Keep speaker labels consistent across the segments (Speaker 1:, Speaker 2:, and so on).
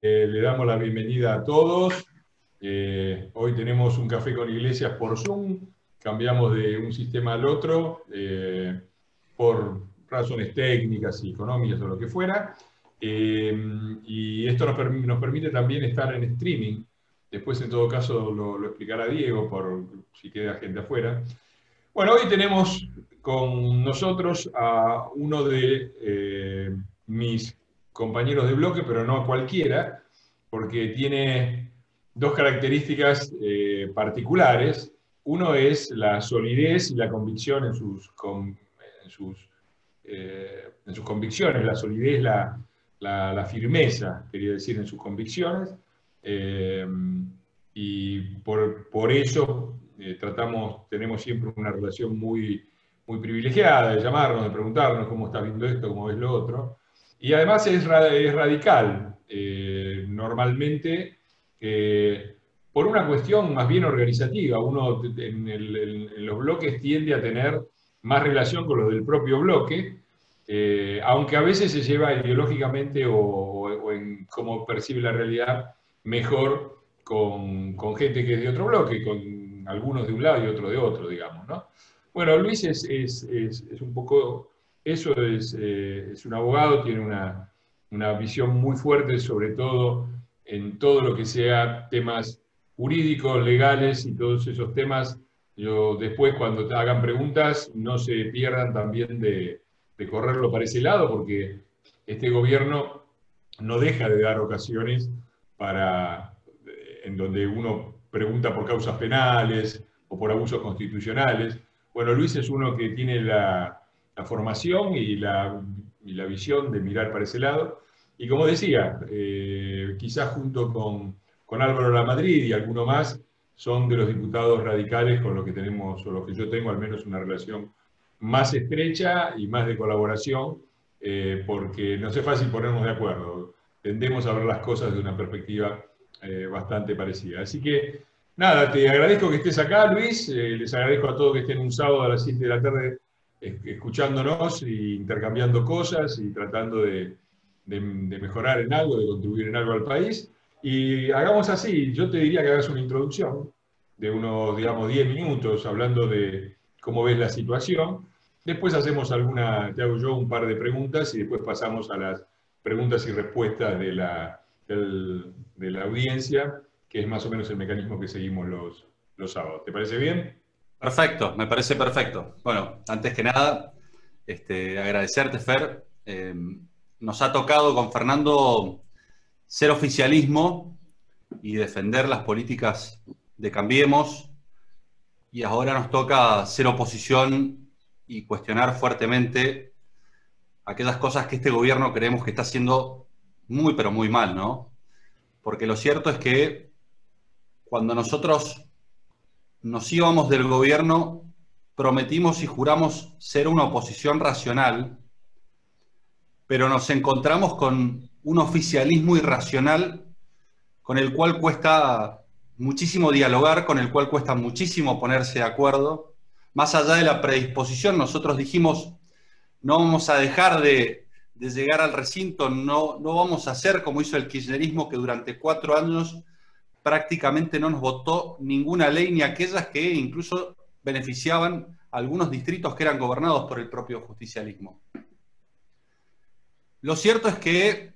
Speaker 1: Le damos la bienvenida a todos. Hoy tenemos un café con Iglesias por Zoom. Cambiamos de un sistema al otro por razones técnicas y económicas o lo que fuera. Y esto nos permite también estar en streaming. Después, en todo caso, lo explicará Diego por si queda gente afuera. Bueno, hoy tenemos con nosotros a uno de mis compañeros de bloque, pero no a cualquiera, porque tiene dos características particulares. Uno es la solidez y la convicción en sus convicciones, la solidez, la firmeza, quería decir, en sus convicciones. Eh, y por eso tenemos siempre una relación muy privilegiada de llamarnos, de preguntarnos cómo estás viendo esto, cómo ves lo otro. Y además es radical, normalmente, por una cuestión más bien organizativa. Uno en los bloques tiende a tener más relación con los del propio bloque, aunque a veces se lleva ideológicamente o en cómo percibe la realidad mejor con gente que es de otro bloque, con algunos de un lado y otros de otro, digamos, ¿no? Bueno, Luis es un poco eso, es un abogado, tiene una visión muy fuerte, sobre todo en todo lo que sea temas jurídicos, legales y todos esos temas. Yo después, cuando te hagan preguntas, no se pierdan también de correrlo para ese lado, porque este gobierno no deja de dar ocasiones en donde uno pregunta por causas penales o por abusos constitucionales. Bueno, Luis es uno que tiene la formación y la visión de mirar para ese lado. Y como decía, quizás junto con Álvaro Lamadrid y alguno más, son de los diputados radicales con los que tenemos, o los que yo tengo al menos una relación más estrecha y más de colaboración, porque no es fácil ponernos de acuerdo. Tendemos a ver las cosas de una perspectiva bastante parecida. Así que, nada, te agradezco que estés acá, Luis. Les agradezco a todos que estén un sábado a las 7 de la tarde escuchándonos e intercambiando cosas y tratando de mejorar en algo, de contribuir en algo al país. Y hagamos así, yo te diría que hagas una introducción de unos, digamos, 10 minutos hablando de cómo ves la situación. Después te hago yo un par de preguntas y después pasamos a las preguntas y respuestas de la audiencia, que es más o menos el mecanismo que seguimos los sábados. ¿Te parece bien?
Speaker 2: Perfecto, me parece perfecto. Bueno, antes que nada, agradecerte, Fer. Nos ha tocado con Fernando ser oficialismo y defender las políticas de Cambiemos, y ahora nos toca ser oposición y cuestionar fuertemente aquellas cosas que este gobierno creemos que está haciendo muy, pero muy mal, ¿no? Porque lo cierto es que cuando nosotros nos íbamos del gobierno, prometimos y juramos ser una oposición racional, pero nos encontramos con un oficialismo irracional con el cual cuesta muchísimo dialogar, con el cual cuesta muchísimo ponerse de acuerdo. Más allá de la predisposición, nosotros dijimos, no vamos a dejar de llegar al recinto, no vamos a hacer como hizo el kirchnerismo, que durante 4 años prácticamente no nos votó ninguna ley, ni aquellas que incluso beneficiaban a algunos distritos que eran gobernados por el propio justicialismo. Lo cierto es que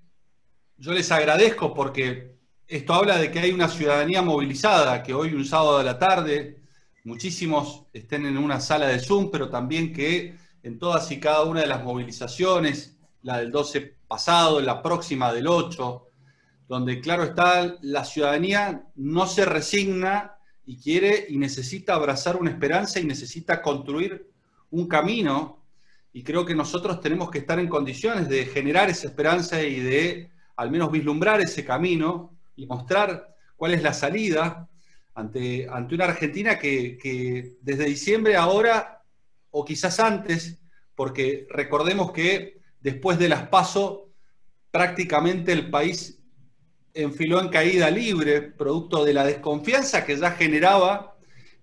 Speaker 2: yo les agradezco porque esto habla de que hay una ciudadanía movilizada, que hoy un sábado de la tarde muchísimos estén en una sala de Zoom, pero también que en todas y cada una de las movilizaciones, la del 12 pasado, la próxima del 8, donde claro está, la ciudadanía no se resigna y quiere y necesita abrazar una esperanza y necesita construir un camino, y creo que nosotros tenemos que estar en condiciones de generar esa esperanza y de al menos vislumbrar ese camino y mostrar cuál es la salida ante una Argentina que desde diciembre ahora, o quizás antes, porque recordemos que después de las PASO prácticamente el país enfiló en caída libre, producto de la desconfianza que ya generaba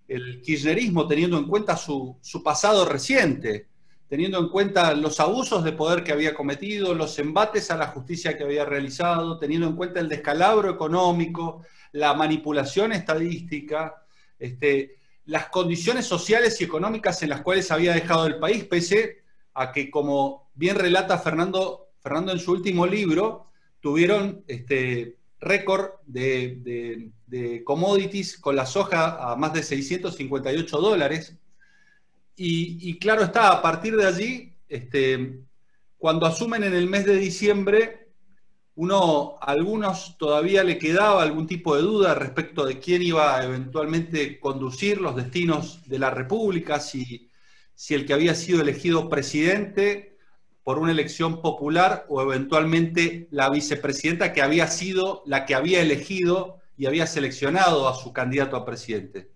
Speaker 2: el kirchnerismo, teniendo en cuenta su pasado reciente. teniendo en cuenta los abusos de poder que había cometido, los embates a la justicia que había realizado, teniendo en cuenta el descalabro económico, la manipulación estadística, las condiciones sociales y económicas en las cuales había dejado el país, pese a que, como bien relata Fernando en su último libro, tuvieron récord de commodities con la soja a más de $658. Y claro está, a partir de allí, cuando asumen en el mes de diciembre, a algunos todavía le quedaba algún tipo de duda respecto de quién iba a eventualmente conducir los destinos de la República, si el que había sido elegido presidente por una elección popular o eventualmente la vicepresidenta que había sido la que había elegido y había seleccionado a su candidato a presidente.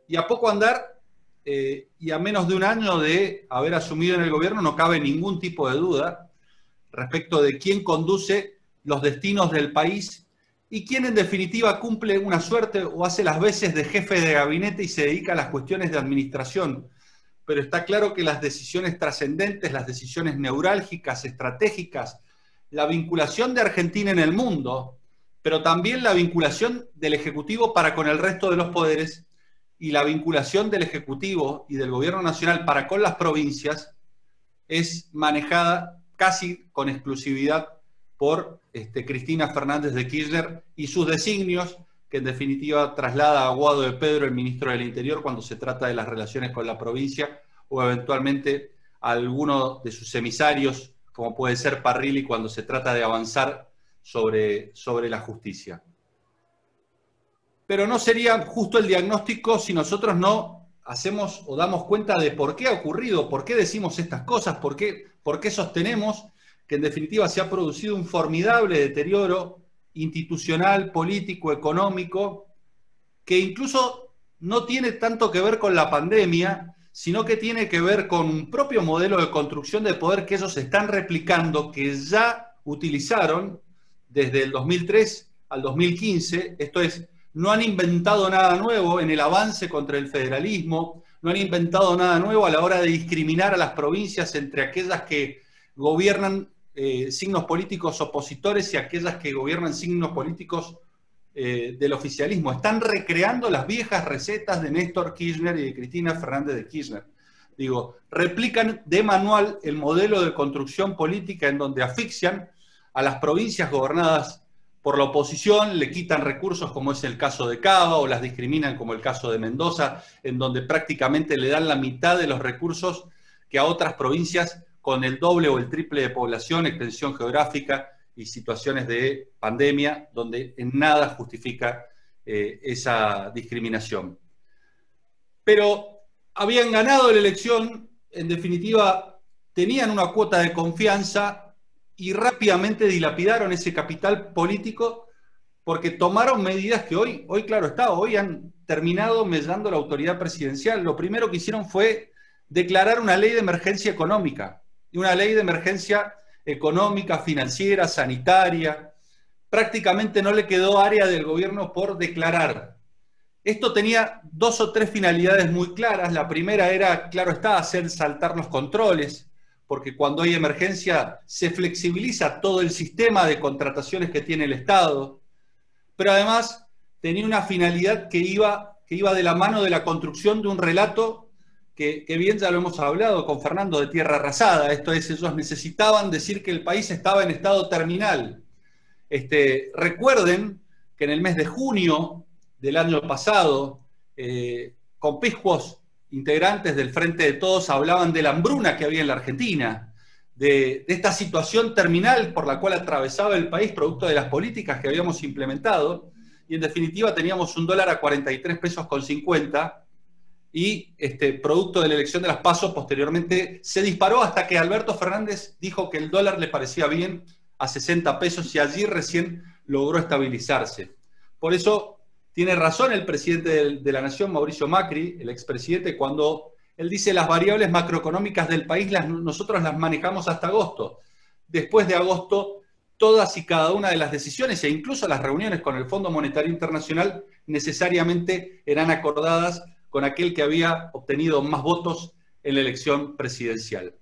Speaker 2: Y a poco andar, y a menos de un año de haber asumido en el gobierno, no cabe ningún tipo de duda respecto de quién conduce los destinos del país y quién en definitiva cumple una suerte o hace las veces de jefe de gabinete y se dedica a las cuestiones de administración. Pero está claro que las decisiones trascendentes, las decisiones neurálgicas, estratégicas, la vinculación de Argentina en el mundo, pero también la vinculación del Ejecutivo para con el resto de los poderes y la vinculación del Ejecutivo y del Gobierno Nacional para con las provincias es manejada casi con exclusividad por Cristina Fernández de Kirchner y sus designios, que en definitiva traslada a Guado de Pedro, el ministro del Interior, cuando se trata de las relaciones con la provincia, o eventualmente a alguno de sus emisarios, como puede ser Parrilli, cuando se trata de avanzar sobre la justicia. Pero no sería justo el diagnóstico si nosotros no hacemos o damos cuenta de por qué ha ocurrido, por qué decimos estas cosas, por qué sostenemos que en definitiva se ha producido un formidable deterioro institucional, político, económico, que incluso no tiene tanto que ver con la pandemia, sino que tiene que ver con un propio modelo de construcción de poder que ellos están replicando, que ya utilizaron desde el 2003 al 2015, esto es, no han inventado nada nuevo en el avance contra el federalismo, no han inventado nada nuevo a la hora de discriminar a las provincias entre aquellas que gobiernan signos políticos opositores y aquellas que gobiernan signos políticos del oficialismo. Están recreando las viejas recetas de Néstor Kirchner y de Cristina Fernández de Kirchner. Digo, replican de manual el modelo de construcción política en donde asfixian a las provincias gobernadas por la oposición, le quitan recursos como es el caso de Cava, o las discriminan como el caso de Mendoza, en donde prácticamente le dan la mitad de los recursos que a otras provincias con el doble o el triple de población, extensión geográfica y situaciones de pandemia, donde en nada justifica esa discriminación. Pero habían ganado la elección, en definitiva, tenían una cuota de confianza y rápidamente dilapidaron ese capital político porque tomaron medidas que hoy claro está, hoy han terminado mellando la autoridad presidencial. Lo primero que hicieron fue declarar una ley de emergencia económica, y una ley de emergencia económica, financiera, sanitaria. Prácticamente no le quedó área del gobierno por declarar. Esto tenía 2 o 3 finalidades muy claras. La primera era, claro está, hacer saltar los controles, porque cuando hay emergencia se flexibiliza todo el sistema de contrataciones que tiene el Estado. Pero además tenía una finalidad que iba de la mano de la construcción de un relato que bien ya lo hemos hablado con Fernando, de tierra arrasada. Esto es, ellos necesitaban decir que el país estaba en estado terminal. Recuerden que en el mes de junio del año pasado, conspicuos integrantes del Frente de Todos hablaban de la hambruna que había en la Argentina, de esta situación terminal por la cual atravesaba el país producto de las políticas que habíamos implementado, y en definitiva teníamos un dólar a 43 pesos con 50, y producto de la elección de las PASO posteriormente se disparó hasta que Alberto Fernández dijo que el dólar le parecía bien a 60 pesos y allí recién logró estabilizarse. Por eso tiene razón el presidente de la Nación, Mauricio Macri, el expresidente, cuando él dice las variables macroeconómicas del país nosotros las manejamos hasta agosto. Después de agosto, todas y cada una de las decisiones e incluso las reuniones con el Fondo Monetario Internacional necesariamente eran acordadas con aquel que había obtenido más votos en la elección presidencial.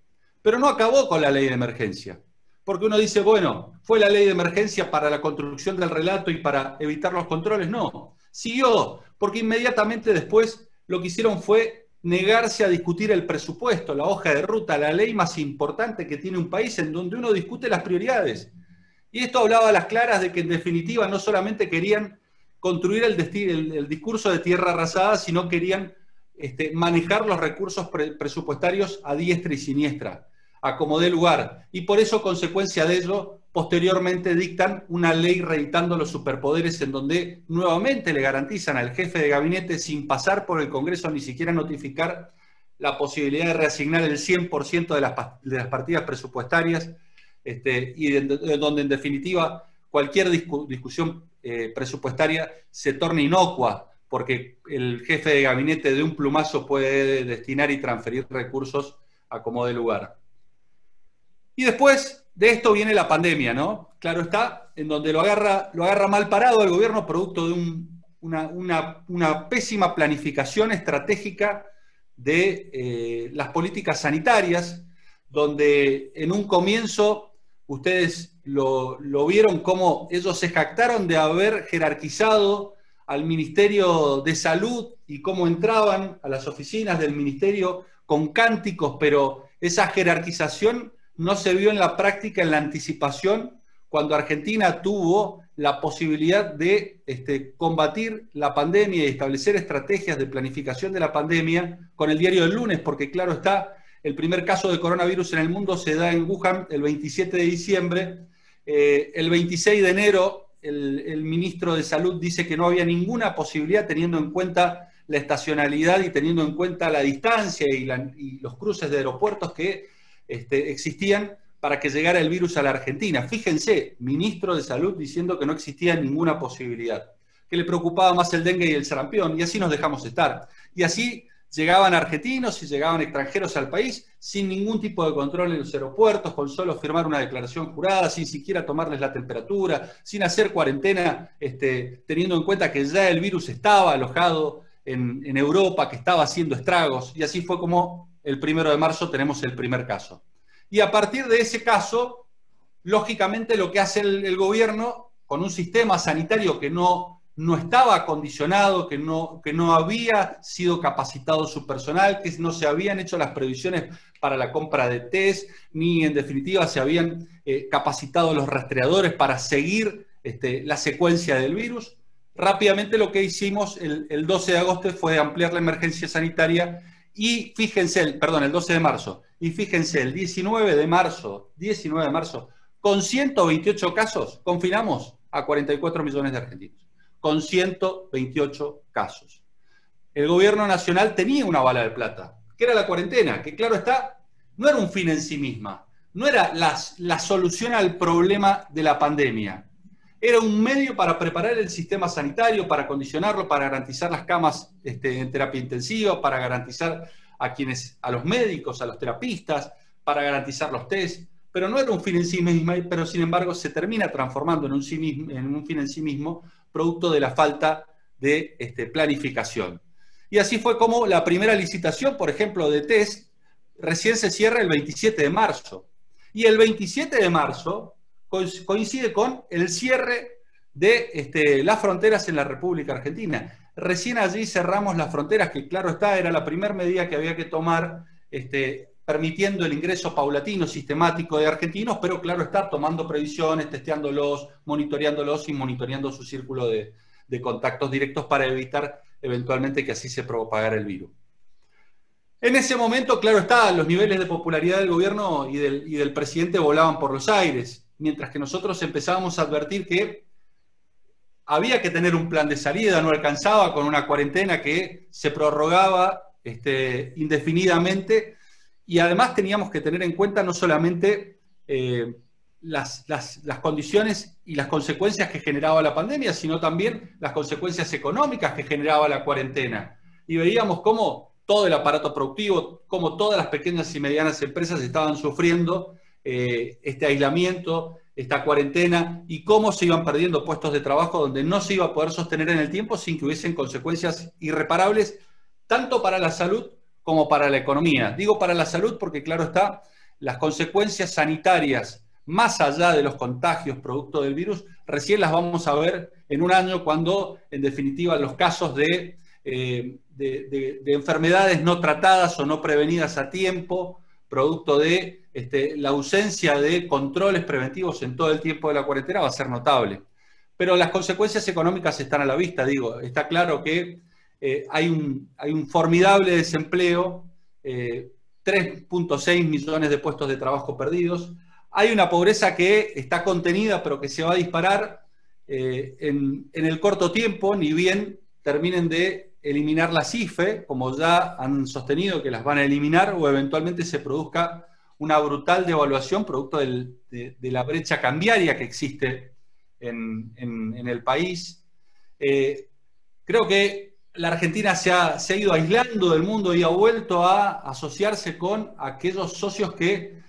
Speaker 2: pero no acabó con la ley de emergencia. Porque uno dice, bueno, fue la ley de emergencia para la construcción del relato y para evitar los controles. No, siguió, porque inmediatamente después lo que hicieron fue negarse a discutir el presupuesto, la hoja de ruta, la ley más importante que tiene un país, en donde uno discute las prioridades. Y esto hablaba a las claras de que en definitiva no solamente querían construir el discurso de tierra arrasada, sino querían manejar los recursos presupuestarios a diestra y siniestra, a como dé lugar. Y por eso, consecuencia de ello, posteriormente dictan una ley reeditando los superpoderes en donde nuevamente le garantizan al jefe de gabinete, sin pasar por el Congreso ni siquiera notificar, la posibilidad de reasignar el 100% de las partidas presupuestarias, y donde en definitiva cualquier discusión presupuestaria se torna inocua, porque el jefe de gabinete de un plumazo puede destinar y transferir recursos a como dé lugar. Y después de esto viene la pandemia, ¿no? Claro está, en donde lo agarra mal parado el gobierno, producto de una pésima planificación estratégica de las políticas sanitarias, donde en un comienzo ustedes lo vieron como ellos se jactaron de haber jerarquizado al Ministerio de Salud y cómo entraban a las oficinas del Ministerio con cánticos, pero esa jerarquización no se vio en la práctica, en la anticipación, cuando Argentina tuvo la posibilidad de combatir la pandemia y establecer estrategias de planificación de la pandemia con el diario del lunes, porque claro está, el primer caso de coronavirus en el mundo se da en Wuhan el 27 de diciembre, el 26 de enero el ministro de Salud dice que no había ninguna posibilidad, teniendo en cuenta la estacionalidad y teniendo en cuenta la distancia y los cruces de aeropuertos que existían para que llegara el virus a la Argentina. Fíjense, ministro de Salud diciendo que no existía ninguna posibilidad, que le preocupaba más el dengue y el sarampión, y así nos dejamos estar. Y así llegaban argentinos y llegaban extranjeros al país sin ningún tipo de control en los aeropuertos, con solo firmar una declaración jurada, sin siquiera tomarles la temperatura, sin hacer cuarentena, teniendo en cuenta que ya el virus estaba alojado en Europa, que estaba haciendo estragos, y así fue como el 1 de marzo tenemos el primer caso. Y a partir de ese caso, lógicamente lo que hace el gobierno, con un sistema sanitario que no estaba acondicionado, que no había sido capacitado su personal, que no se habían hecho las previsiones para la compra de test, ni en definitiva se habían capacitado los rastreadores para seguir la secuencia del virus. Rápidamente lo que hicimos el 12 de agosto fue ampliar la emergencia sanitaria y fíjense, el 12 de marzo, y fíjense, el 19 de marzo, con 128 casos, confinamos a 44 millones de argentinos. Con 128 casos. El gobierno nacional tenía una bala de plata, que era la cuarentena, que claro está, no era un fin en sí misma, no era la solución al problema de la pandemia, era un medio para preparar el sistema sanitario, para acondicionarlo, para garantizar las camas en terapia intensiva, para garantizar a los médicos, a los terapistas, para garantizar los test, pero no era un fin en sí mismo, pero sin embargo se termina transformando en un fin en sí mismo, producto de la falta de planificación. Y así fue como la primera licitación, por ejemplo, de test, recién se cierra el 27 de marzo. Y el 27 de marzo coincide con el cierre de las fronteras en la República Argentina. Recién allí cerramos las fronteras, que claro está, era la primera medida que había que tomar, permitiendo el ingreso paulatino, sistemático de argentinos, pero claro está, tomando previsiones, testeándolos, monitoreándolos y monitoreando su círculo de contactos directos para evitar eventualmente que así se propagara el virus. En ese momento, claro está, los niveles de popularidad del gobierno y del presidente volaban por los aires, mientras que nosotros empezábamos a advertir que había que tener un plan de salida, no alcanzaba con una cuarentena que se prorrogaba indefinidamente. Y además teníamos que tener en cuenta no solamente las condiciones y las consecuencias que generaba la pandemia, sino también las consecuencias económicas que generaba la cuarentena. Y veíamos cómo todo el aparato productivo, cómo todas las pequeñas y medianas empresas estaban sufriendo este aislamiento, esta cuarentena, y cómo se iban perdiendo puestos de trabajo donde no se iba a poder sostener en el tiempo sin que hubiesen consecuencias irreparables, tanto para la salud como para la economía. Digo para la salud porque, claro está, las consecuencias sanitarias, más allá de los contagios producto del virus, recién las vamos a ver en un año cuando, en definitiva, los casos de enfermedades no tratadas o no prevenidas a tiempo, producto de la ausencia de controles preventivos en todo el tiempo de la cuarentena, va a ser notable. Pero las consecuencias económicas están a la vista, digo. Está claro que hay un formidable desempleo, 3.6 millones de puestos de trabajo perdidos. Hay una pobreza que está contenida, pero que se va a disparar en el corto tiempo, ni bien terminen de eliminar las IFE, como ya han sostenido que las van a eliminar, o eventualmente se produzca una brutal devaluación producto de la brecha cambiaria que existe en el país. Creo que la Argentina se ha ido aislando del mundo y ha vuelto a asociarse con aquellos socios que,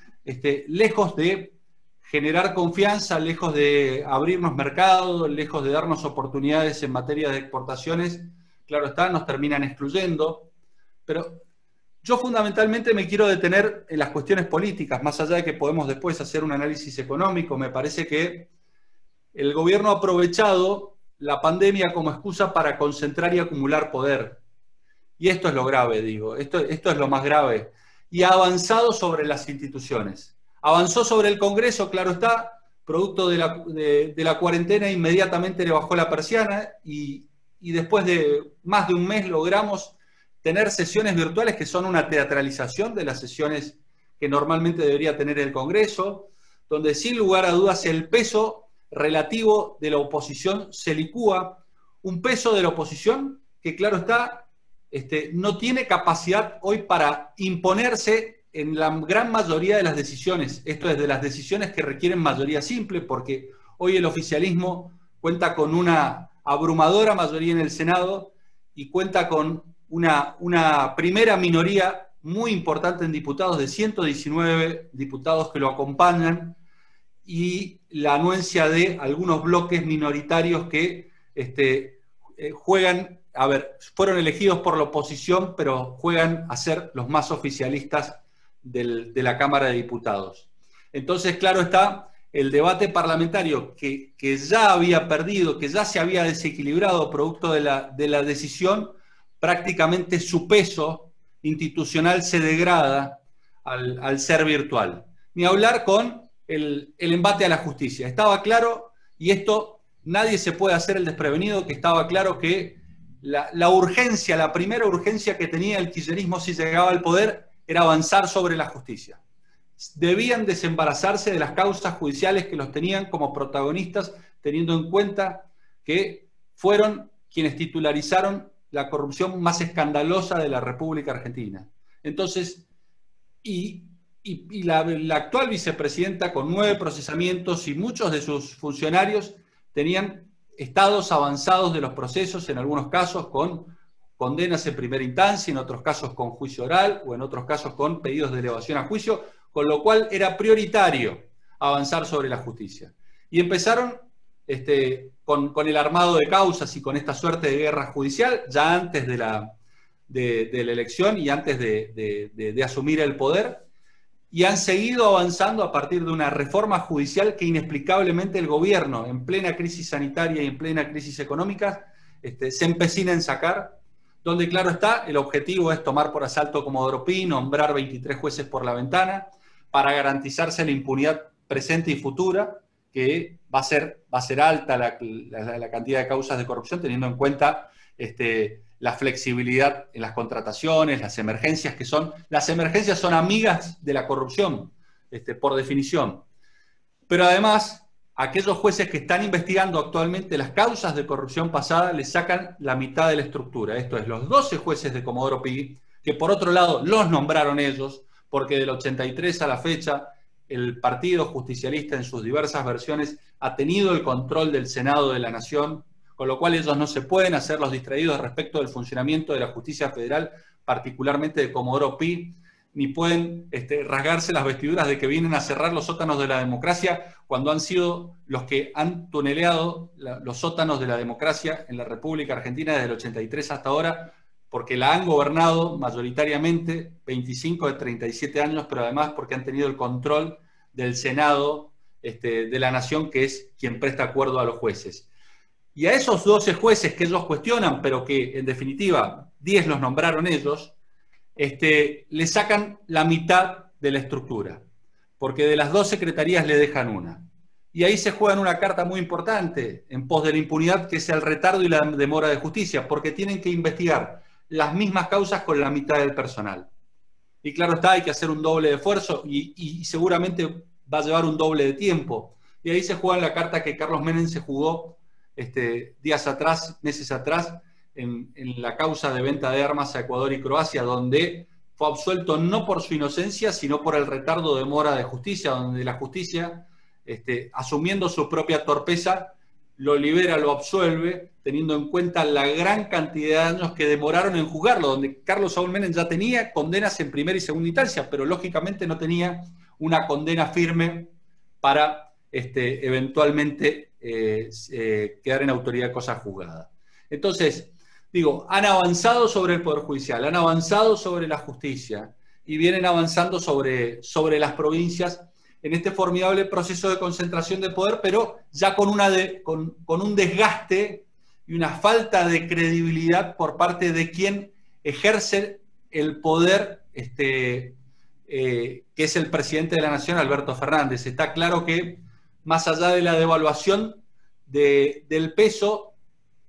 Speaker 2: lejos de generar confianza, lejos de abrirnos mercados, lejos de darnos oportunidades en materia de exportaciones, claro está, nos terminan excluyendo. Pero yo fundamentalmente me quiero detener en las cuestiones políticas, más allá de que podemos después hacer un análisis económico. Me parece que el gobierno ha aprovechado la pandemia como excusa para concentrar y acumular poder. Y esto es lo grave, digo, esto es lo más grave. Y ha avanzado sobre las instituciones. Avanzó sobre el Congreso, claro está, producto de la cuarentena, inmediatamente le bajó la persiana y después de más de un mes logramos tener sesiones virtuales que son una teatralización de las sesiones que normalmente debería tener el Congreso, donde sin lugar a dudas el peso relativo de la oposición se licúa, un peso de la oposición que, claro está, no tiene capacidad hoy para imponerse en la gran mayoría de las decisiones. Esto es, de las decisiones que requieren mayoría simple, porque hoy el oficialismo cuenta con una abrumadora mayoría en el Senado y cuenta con una primera minoría muy importante en diputados, de 119 diputados que lo acompañan, y la anuencia de algunos bloques minoritarios que juegan, fueron elegidos por la oposición, pero juegan a ser los más oficialistas de la Cámara de Diputados. Entonces, claro está, el debate parlamentario que ya había perdido, que ya se había desequilibrado producto de la decisión, prácticamente su peso institucional se degrada al ser virtual. Ni hablar con el embate a la justicia. Estaba claro, y esto nadie se puede hacer el desprevenido, que estaba claro que la urgencia, la primera urgencia que tenía el kirchnerismo si llegaba al poder era avanzar sobre la justicia. Debían desembarazarse de las causas judiciales que los tenían como protagonistas, teniendo en cuenta que fueron quienes titularizaron la corrupción más escandalosa de la República Argentina. Entonces, y la actual vicepresidenta, con 9 procesamientos, y muchos de sus funcionarios tenían estados avanzados de los procesos, en algunos casos con condenas en primera instancia, en otros casos con juicio oral, o en otros casos con pedidos de elevación a juicio, con lo cual era prioritario avanzar sobre la justicia. Y empezaron con el armado de causas y con esta suerte de guerra judicial, ya antes de la elección y antes de asumir el poder, y han seguido avanzando a partir de una reforma judicial que inexplicablemente el gobierno, en plena crisis sanitaria y en plena crisis económica, se empecina en sacar, donde, claro está, el objetivo es tomar por asalto Comodoro Pi, nombrar 23 jueces por la ventana, para garantizarse la impunidad presente y futura, que va a ser alta la cantidad de causas de corrupción, teniendo en cuenta la flexibilidad en las contrataciones, las emergencias son amigas de la corrupción, por definición. Pero además, aquellos jueces que están investigando actualmente las causas de corrupción pasada les sacan la mitad de la estructura. Esto es, los 12 jueces de Comodoro Pi, que por otro lado los nombraron ellos, porque del 83 a la fecha el Partido Justicialista en sus diversas versiones ha tenido el control del Senado de la Nación, con lo cual ellos no se pueden hacer los distraídos respecto del funcionamiento de la justicia federal, particularmente de Comodoro Pi, ni pueden rasgarse las vestiduras de que vienen a cerrar los sótanos de la democracia, cuando han sido los que han tuneleado los sótanos de la democracia en la República Argentina desde el 83 hasta ahora, porque la han gobernado mayoritariamente 25 de 37 años, pero además porque han tenido el control del Senado de la Nación, que es quien presta acuerdo a los jueces. Y a esos 12 jueces que ellos cuestionan, pero que en definitiva 10 los nombraron ellos, le sacan la mitad de la estructura, porque de las 2 secretarías le dejan una. Y ahí se juegan una carta muy importante en pos de la impunidad, que es el retardo y la demora de justicia, porque tienen que investigar las mismas causas con la mitad del personal. Y claro está, hay que hacer un doble de esfuerzo y seguramente va a llevar un doble de tiempo. Y ahí se juega la carta que Carlos Menem se jugó días atrás, meses atrás, en la causa de venta de armas a Ecuador y Croacia, donde fue absuelto no por su inocencia, sino por el retardo de demora de justicia, donde la justicia, asumiendo su propia torpeza, lo libera, lo absuelve, teniendo en cuenta la gran cantidad de años que demoraron en juzgarlo, donde Carlos Saúl Menem ya tenía condenas en primera y segunda instancia, pero lógicamente no tenía una condena firme para eventualmente quedar en autoridad de cosa juzgada. Entonces, digo, han avanzado sobre el Poder Judicial, han avanzado sobre la justicia y vienen avanzando sobre las provincias en este formidable proceso de concentración de poder, pero ya con un desgaste y una falta de credibilidad por parte de quien ejerce el poder, que es el presidente de la Nación, Alberto Fernández. Está claro que más allá de la devaluación del peso,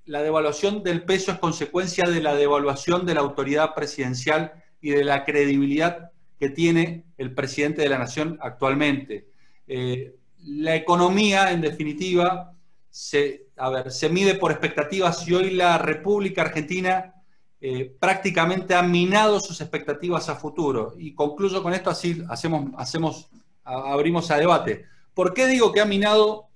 Speaker 2: la devaluación del peso es consecuencia de la devaluación de la autoridad presidencial y de la credibilidad que tiene el presidente de la Nación actualmente. La economía, en definitiva, se mide por expectativas y hoy la República Argentina prácticamente ha minado sus expectativas a futuro. Y concluyo con esto, así abrimos a debate. ¿Por qué digo que ha minado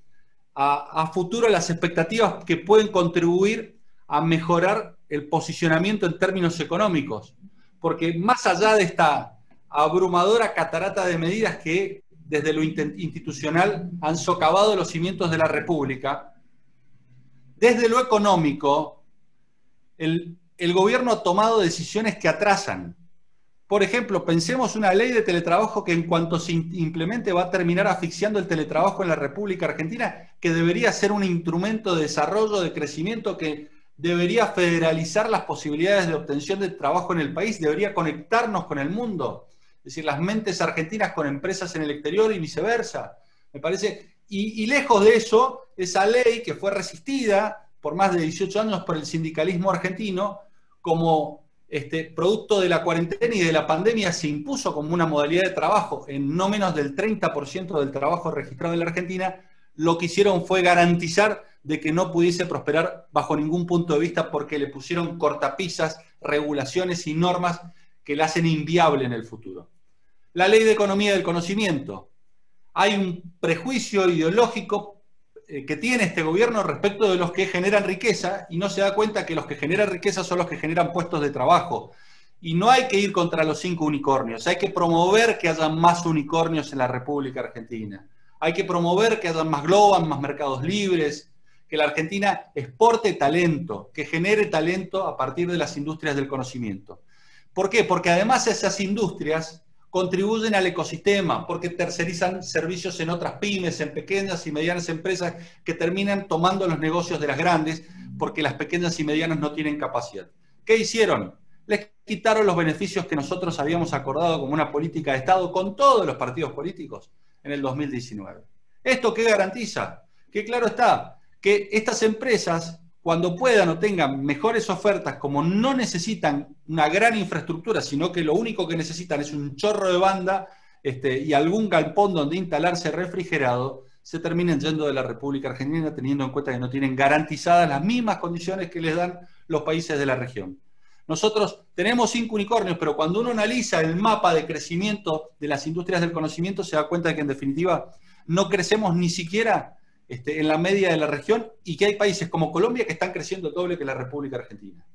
Speaker 2: a futuro las expectativas que pueden contribuir a mejorar el posicionamiento en términos económicos? Porque más allá de esta abrumadora catarata de medidas que desde lo institucional han socavado los cimientos de la República, desde lo económico, el gobierno ha tomado decisiones que atrasan. Por ejemplo, pensemos una ley de teletrabajo que en cuanto se implemente va a terminar asfixiando el teletrabajo en la República Argentina, que debería ser un instrumento de desarrollo, de crecimiento, que debería federalizar las posibilidades de obtención de trabajo en el país, debería conectarnos con el mundo. Es decir, las mentes argentinas con empresas en el exterior y viceversa. Me parece, y lejos de eso, esa ley que fue resistida por más de 18 años por el sindicalismo argentino, como producto de la cuarentena y de la pandemia, se impuso como una modalidad de trabajo en no menos del 30% del trabajo registrado en la Argentina, lo que hicieron fue garantizar de que no pudiese prosperar bajo ningún punto de vista porque le pusieron cortapisas, regulaciones y normas que la hacen inviable en el futuro. La ley de economía del conocimiento. Hay un prejuicio ideológico que tiene este gobierno respecto de los que generan riqueza y no se da cuenta que los que generan riqueza son los que generan puestos de trabajo. Y no hay que ir contra los 5 unicornios, hay que promover que haya más unicornios en la República Argentina. Hay que promover que haya más Globan, más mercados libres, que la Argentina exporte talento, que genere talento a partir de las industrias del conocimiento. ¿Por qué? Porque además esas industrias contribuyen al ecosistema, porque tercerizan servicios en otras pymes, en pequeñas y medianas empresas que terminan tomando los negocios de las grandes, porque las pequeñas y medianas no tienen capacidad. ¿Qué hicieron? Les quitaron los beneficios que nosotros habíamos acordado como una política de Estado con todos los partidos políticos en el 2019. ¿Esto qué garantiza? Que claro está, que estas empresas, cuando puedan o tengan mejores ofertas, como no necesitan una gran infraestructura, sino que lo único que necesitan es un chorro de banda y algún galpón donde instalarse refrigerado, se terminan yendo de la República Argentina teniendo en cuenta que no tienen garantizadas las mismas condiciones que les dan los países de la región. Nosotros tenemos 5 unicornios, pero cuando uno analiza el mapa de crecimiento de las industrias del conocimiento, se da cuenta de que en definitiva no crecemos ni siquiera en la media de la región y que hay países como Colombia que están creciendo el doble que la República Argentina.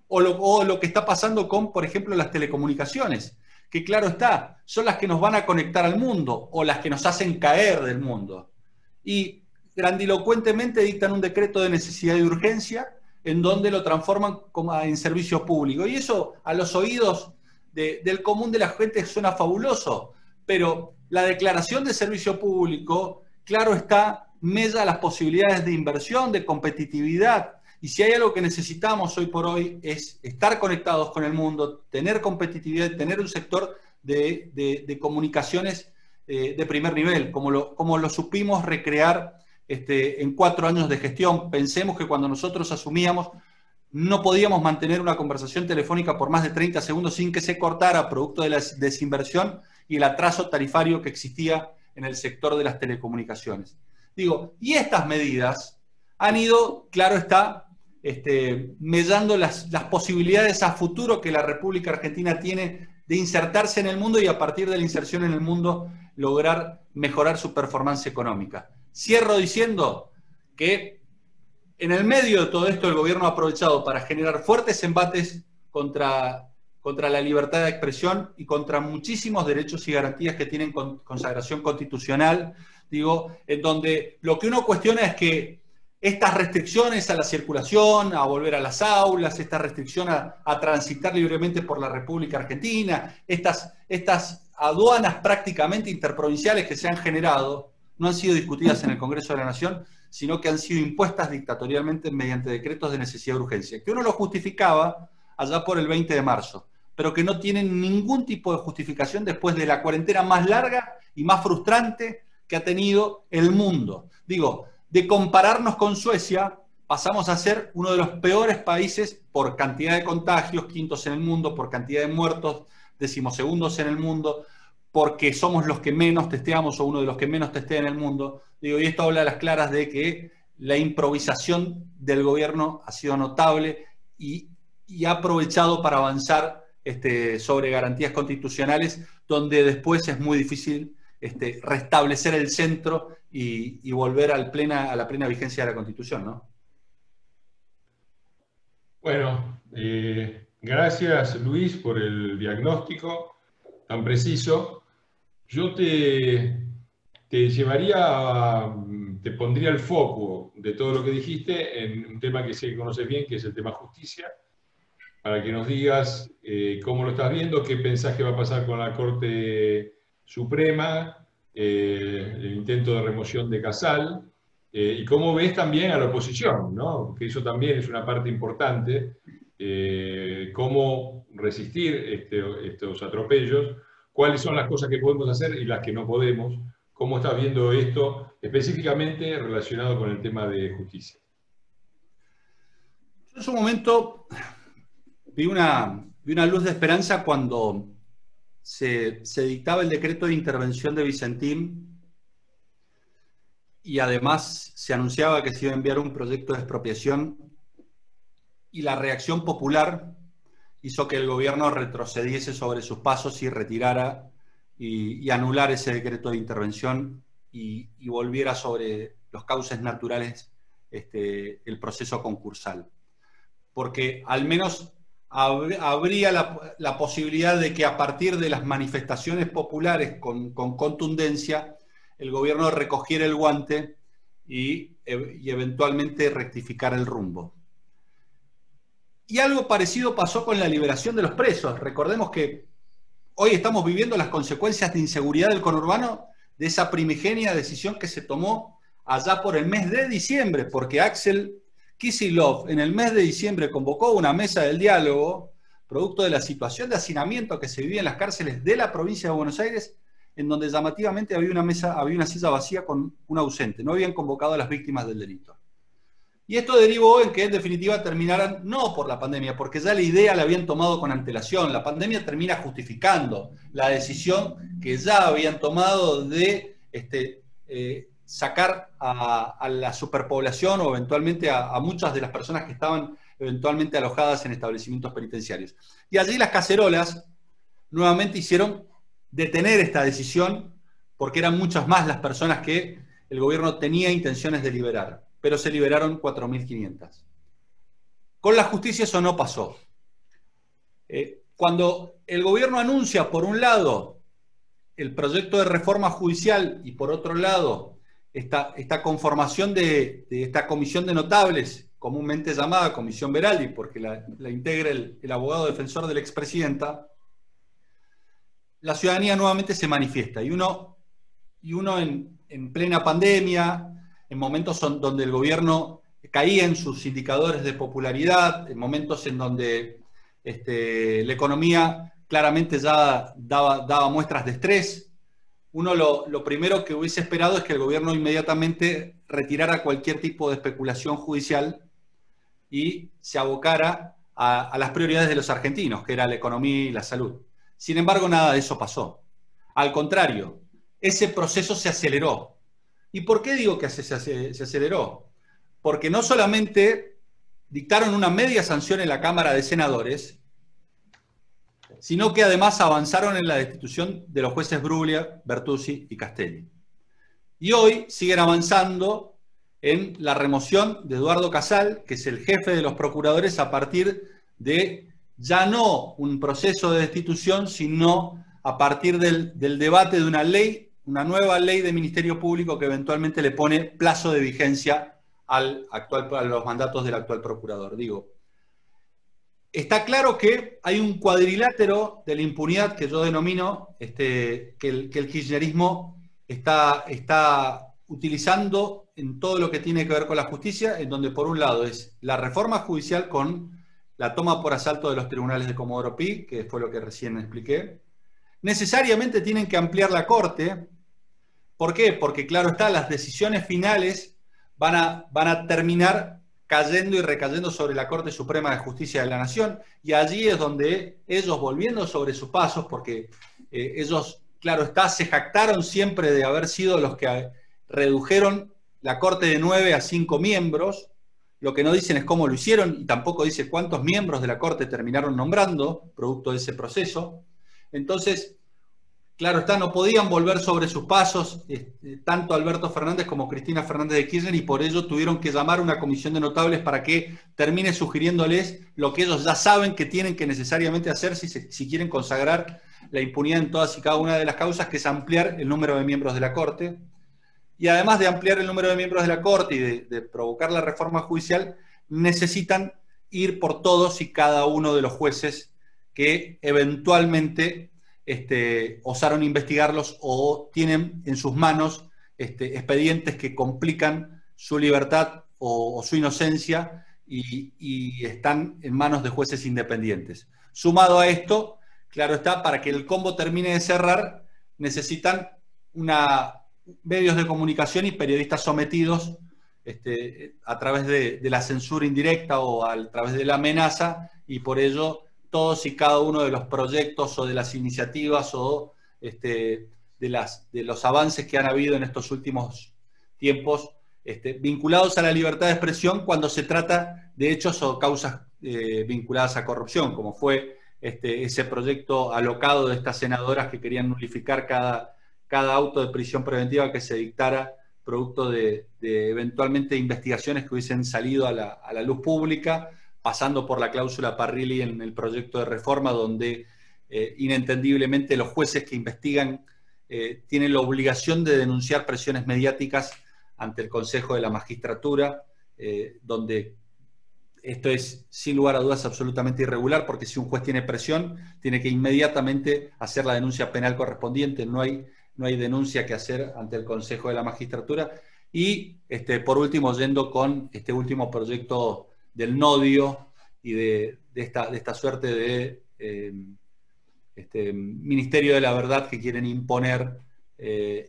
Speaker 2: O lo que está pasando con, por ejemplo, las telecomunicaciones, que claro está, son las que nos van a conectar al mundo o las que nos hacen caer del mundo. Y grandilocuentemente dictan un decreto de necesidad y urgencia en donde lo transforman en servicio público. Y eso a los oídos del común de la gente suena fabuloso, pero la declaración de servicio público, claro está, mella las posibilidades de inversión, de competitividad. Y si hay algo que necesitamos hoy por hoy es estar conectados con el mundo, tener competitividad, tener un sector de comunicaciones de primer nivel, como lo supimos recrear en 4 años de gestión. Pensemos que cuando nosotros asumíamos, no podíamos mantener una conversación telefónica por más de 30 segundos sin que se cortara, producto de la desinversión y el atraso tarifario que existía en el sector de las telecomunicaciones. Digo, y estas medidas han ido, claro está, mellando las posibilidades a futuro que la República Argentina tiene de insertarse en el mundo y a partir de la inserción en el mundo lograr mejorar su performance económica. Cierro diciendo que en el medio de todo esto el gobierno ha aprovechado para generar fuertes embates contra la libertad de expresión y contra muchísimos derechos y garantías que tienen consagración constitucional, digo, en donde lo que uno cuestiona es que estas restricciones a la circulación, a volver a las aulas, esta restricción a transitar libremente por la República Argentina, estas aduanas prácticamente interprovinciales que se han generado, no han sido discutidas en el Congreso de la Nación, sino que han sido impuestas dictatorialmente mediante decretos de necesidad de urgencia, que uno lo justificaba allá por el 20 de marzo, pero que no tienen ningún tipo de justificación después de la cuarentena más larga y más frustrante que ha tenido el mundo. Digo, de compararnos con Suecia, pasamos a ser uno de los peores países por cantidad de contagios, quintos en el mundo, por cantidad de muertos, decimosegundos en el mundo, porque somos los que menos testeamos o uno de los que menos testea en el mundo. Digo, y esto habla a las claras de que la improvisación del gobierno ha sido notable y ha aprovechado para avanzar sobre garantías constitucionales, donde después es muy difícil restablecer el centro y volver a la plena vigencia de la Constitución, ¿no?
Speaker 1: Bueno, gracias Luis por el diagnóstico tan preciso. Yo te pondría el foco de todo lo que dijiste en un tema que sé que conoces bien, que es el tema justicia, para que nos digas cómo lo estás viendo, qué pensás que va a pasar con la Corte Suprema, el intento de remoción de Casal, y cómo ves también a la oposición, ¿no? Que eso también es una parte importante, cómo resistir estos atropellos, cuáles son las cosas que podemos hacer y las que no podemos, cómo estás viendo esto específicamente relacionado con el tema de justicia.
Speaker 2: Yo en su momento vi una luz de esperanza cuando se dictaba el decreto de intervención de Vicentín y además se anunciaba que se iba a enviar un proyecto de expropiación y la reacción popular hizo que el gobierno retrocediese sobre sus pasos y retirara y anular ese decreto de intervención y volviera sobre los cauces naturales el proceso concursal. Porque al menos habría la posibilidad de que a partir de las manifestaciones populares con contundencia, el gobierno recogiera el guante y eventualmente rectificara el rumbo. Y algo parecido pasó con la liberación de los presos. Recordemos que hoy estamos viviendo las consecuencias de inseguridad del conurbano de esa primigenia decisión que se tomó allá por el mes de diciembre, porque Axel Kicillof en el mes de diciembre convocó una mesa del diálogo, producto de la situación de hacinamiento que se vivía en las cárceles de la provincia de Buenos Aires, en donde llamativamente había una silla vacía con un ausente. No habían convocado a las víctimas del delito. Y esto derivó en que en definitiva terminaran, no por la pandemia, porque ya la idea la habían tomado con antelación. La pandemia termina justificando la decisión que ya habían tomado de sacar a la superpoblación o eventualmente a muchas de las personas que estaban eventualmente alojadas en establecimientos penitenciarios. Y allí las cacerolas nuevamente hicieron detener esta decisión porque eran muchas más las personas que el gobierno tenía intenciones de liberar, pero se liberaron 4.500. Con la justicia eso no pasó. Cuando el gobierno anuncia, por un lado, el proyecto de reforma judicial y por otro lado, esta conformación de esta comisión de notables comúnmente llamada Comisión Veraldi, porque la integra el abogado defensor de la expresidenta, la ciudadanía nuevamente se manifiesta. Y uno en plena pandemia, en momentos donde el gobierno caía en sus indicadores de popularidad, en momentos en donde la economía claramente ya daba muestras de estrés, uno lo primero que hubiese esperado es que el gobierno inmediatamente retirara cualquier tipo de especulación judicial y se abocara a las prioridades de los argentinos, que era la economía y la salud. Sin embargo, nada de eso pasó. Al contrario, ese proceso se aceleró. ¿Y por qué digo que se aceleró? Porque no solamente dictaron una media sanción en la Cámara de Senadores, sino que además avanzaron en la destitución de los jueces Bruglia, Bertuzzi y Castelli. Y hoy siguen avanzando en la remoción de Eduardo Casal, que es el jefe de los procuradores, a partir de ya no un proceso de destitución, sino a partir del debate de una ley, una nueva ley de Ministerio Público que eventualmente le pone plazo de vigencia a los mandatos del actual procurador. Digo, está claro que hay un cuadrilátero de la impunidad que yo denomino que el kirchnerismo está utilizando en todo lo que tiene que ver con la justicia, en donde por un lado es la reforma judicial con la toma por asalto de los tribunales de Comodoro Pi, que fue lo que recién expliqué. Necesariamente tienen que ampliar la Corte. ¿Por qué? Porque claro está, las decisiones finales van a terminar cayendo y recayendo sobre la Corte Suprema de Justicia de la Nación, y allí es donde ellos, volviendo sobre sus pasos, porque ellos, claro está, se jactaron siempre de haber sido los que redujeron la Corte de 9 a 5 miembros, lo que no dicen es cómo lo hicieron, y tampoco dice cuántos miembros de la Corte terminaron nombrando, producto de ese proceso. Entonces, claro está, no podían volver sobre sus pasos tanto Alberto Fernández como Cristina Fernández de Kirchner, y por ello tuvieron que llamar a una comisión de notables para que termine sugiriéndoles lo que ellos ya saben que tienen que necesariamente hacer si quieren consagrar la impunidad en todas y cada una de las causas, que es ampliar el número de miembros de la Corte. Y además de ampliar el número de miembros de la Corte y de provocar la reforma judicial, necesitan ir por todos y cada uno de los jueces que eventualmente osaron investigarlos o tienen en sus manos expedientes que complican su libertad o su inocencia y están en manos de jueces independientes. Sumado a esto, claro está, para que el combo termine de cerrar, necesitan medios de comunicación y periodistas sometidos a través de la censura indirecta o a través de la amenaza, y por ello todos y cada uno de los proyectos o de las iniciativas o de los avances que han habido en estos últimos tiempos vinculados a la libertad de expresión, cuando se trata de hechos o causas vinculadas a corrupción, como fue ese proyecto alocado de estas senadoras que querían nulificar cada auto de prisión preventiva que se dictara producto de eventualmente investigaciones que hubiesen salido a la luz pública, pasando por la cláusula Parrilli en el proyecto de reforma, donde inentendiblemente los jueces que investigan tienen la obligación de denunciar presiones mediáticas ante el Consejo de la Magistratura, donde esto es, sin lugar a dudas, absolutamente irregular, porque si un juez tiene presión, tiene que inmediatamente hacer la denuncia penal correspondiente. No hay denuncia que hacer ante el Consejo de la Magistratura. Y, por último, yendo con este último proyecto del nodio y de esta suerte de Ministerio de la Verdad que quieren imponer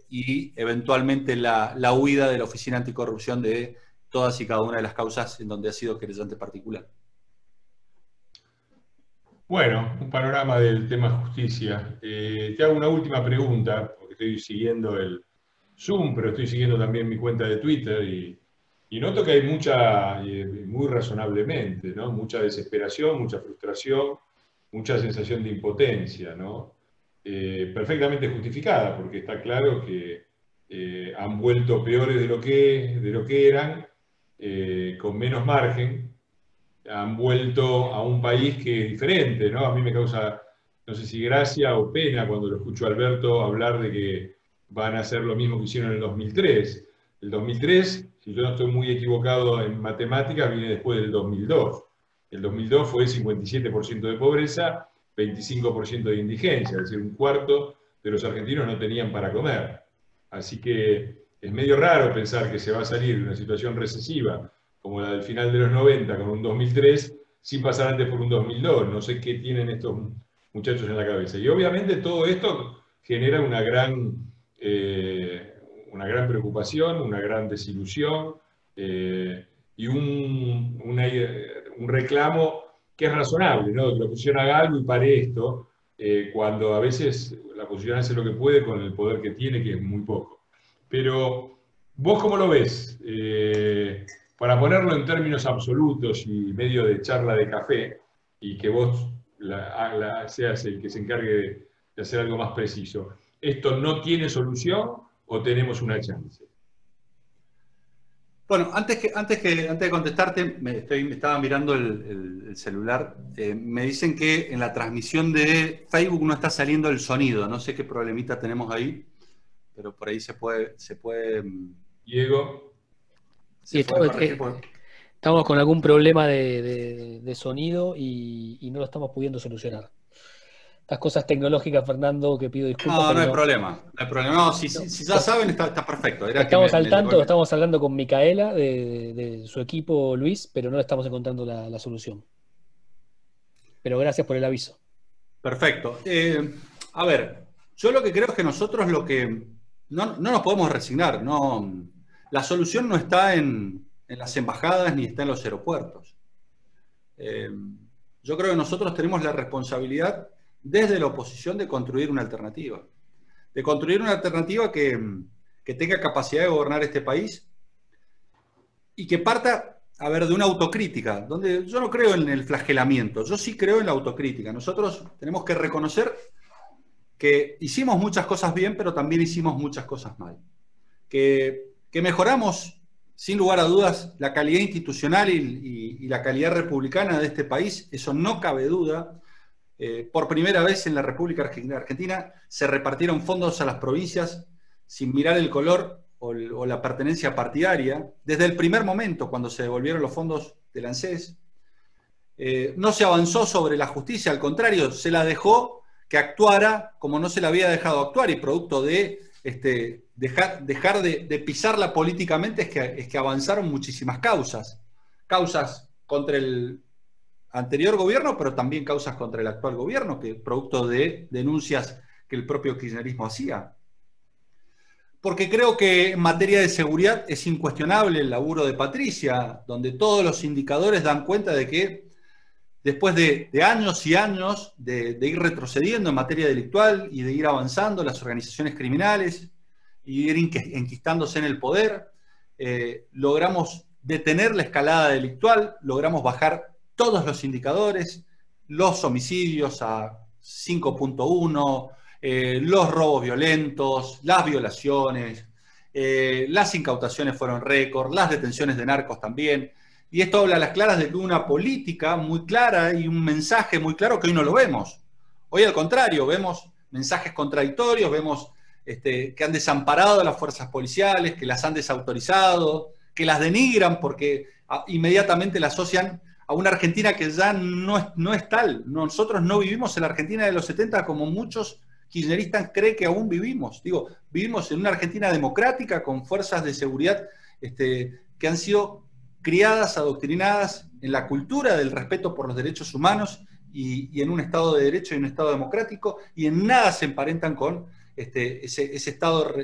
Speaker 2: y eventualmente la huida de la Oficina Anticorrupción de todas y cada una de las causas en donde ha sido querellante particular.
Speaker 1: Bueno, un panorama del tema justicia. Te hago una última pregunta, porque estoy siguiendo el Zoom, pero estoy siguiendo también mi cuenta de Twitter y noto que hay mucha, muy razonablemente, ¿no? Mucha desesperación, mucha frustración, mucha sensación de impotencia, ¿no? Perfectamente justificada, porque está claro que han vuelto peores de lo que eran, con menos margen, han vuelto a un país que es diferente, ¿no? A mí me causa, no sé si gracia o pena cuando lo escucho a Alberto hablar de que van a hacer lo mismo que hicieron en el 2003. El 2003, si yo no estoy muy equivocado en matemáticas, viene después del 2002. El 2002 fue 57% de pobreza, 25% de indigencia, es decir, un cuarto de los argentinos no tenían para comer. Así que es medio raro pensar que se va a salir de una situación recesiva como la del final de los 90 con un 2003 sin pasar antes por un 2002. No sé qué tienen estos muchachos en la cabeza. Y obviamente todo esto genera una gran preocupación, una gran desilusión y un reclamo que es razonable, ¿no? Que la oposición haga algo y pare esto, cuando a veces la oposición hace lo que puede con el poder que tiene, que es muy poco. Pero, ¿vos cómo lo ves? Para ponerlo en términos absolutos y medio de charla de café, y que vos seas el que se encargue de hacer algo más preciso, ¿esto no tiene solución o tenemos una chance?
Speaker 2: Bueno, antes de contestarte, me estaba mirando el celular. Me dicen que en la transmisión de Facebook no está saliendo el sonido. No sé qué problemita tenemos ahí, pero por ahí se puede
Speaker 1: Diego.
Speaker 3: Sí, estamos con algún problema de sonido y no lo estamos pudiendo solucionar. Estas cosas tecnológicas, Fernando, que pido disculpas.
Speaker 2: No hay problema. No hay problema. No, si ya saben, está perfecto.
Speaker 3: Estamos al tanto, estamos hablando con Micaela de su equipo, Luis, pero no estamos encontrando la solución. Pero gracias por el aviso.
Speaker 2: Perfecto. A ver, yo lo que creo es que nosotros no nos podemos resignar. No, la solución no está en las embajadas ni está en los aeropuertos. Yo creo que nosotros tenemos la responsabilidad desde la oposición de construir una alternativa. De construir una alternativa que tenga capacidad de gobernar este país y que parta, a ver, de una autocrítica, donde yo no creo en el flagelamiento, yo sí creo en la autocrítica. Nosotros tenemos que reconocer que hicimos muchas cosas bien, pero también hicimos muchas cosas mal. Que mejoramos, sin lugar a dudas, la calidad institucional y la calidad republicana de este país, eso no cabe duda. Por primera vez en la República Argentina se repartieron fondos a las provincias sin mirar el color o la pertenencia partidaria. Desde el primer momento, cuando se devolvieron los fondos del ANSES, no se avanzó sobre la justicia, al contrario, se la dejó que actuara como no se la había dejado actuar, y producto de dejar de pisarla políticamente es que avanzaron muchísimas causas contra el anterior gobierno, pero también causas contra el actual gobierno, que producto de denuncias que el propio kirchnerismo hacía. Porque creo que en materia de seguridad es incuestionable el laburo de Patricia, donde todos los indicadores dan cuenta de que después de años y años de ir retrocediendo en materia delictual y de ir avanzando las organizaciones criminales y de ir enquistándose en el poder, logramos detener la escalada delictual, logramos bajar todos los indicadores, los homicidios a 5.1, los robos violentos, las violaciones, las incautaciones fueron récord, las detenciones de narcos también. Y esto habla a las claras de que hubo una política muy clara y un mensaje muy claro que hoy no lo vemos. Hoy al contrario, vemos mensajes contradictorios, vemos que han desamparado a las fuerzas policiales, que las han desautorizado, que las denigran porque inmediatamente la asocian a una Argentina que ya no es tal. Nosotros no vivimos en la Argentina de los 70 como muchos kirchneristas creen que aún vivimos. Digo, vivimos en una Argentina democrática con fuerzas de seguridad que han sido criadas, adoctrinadas en la cultura del respeto por los derechos humanos y en un Estado de Derecho y un Estado democrático, y en nada se emparentan con ese Estado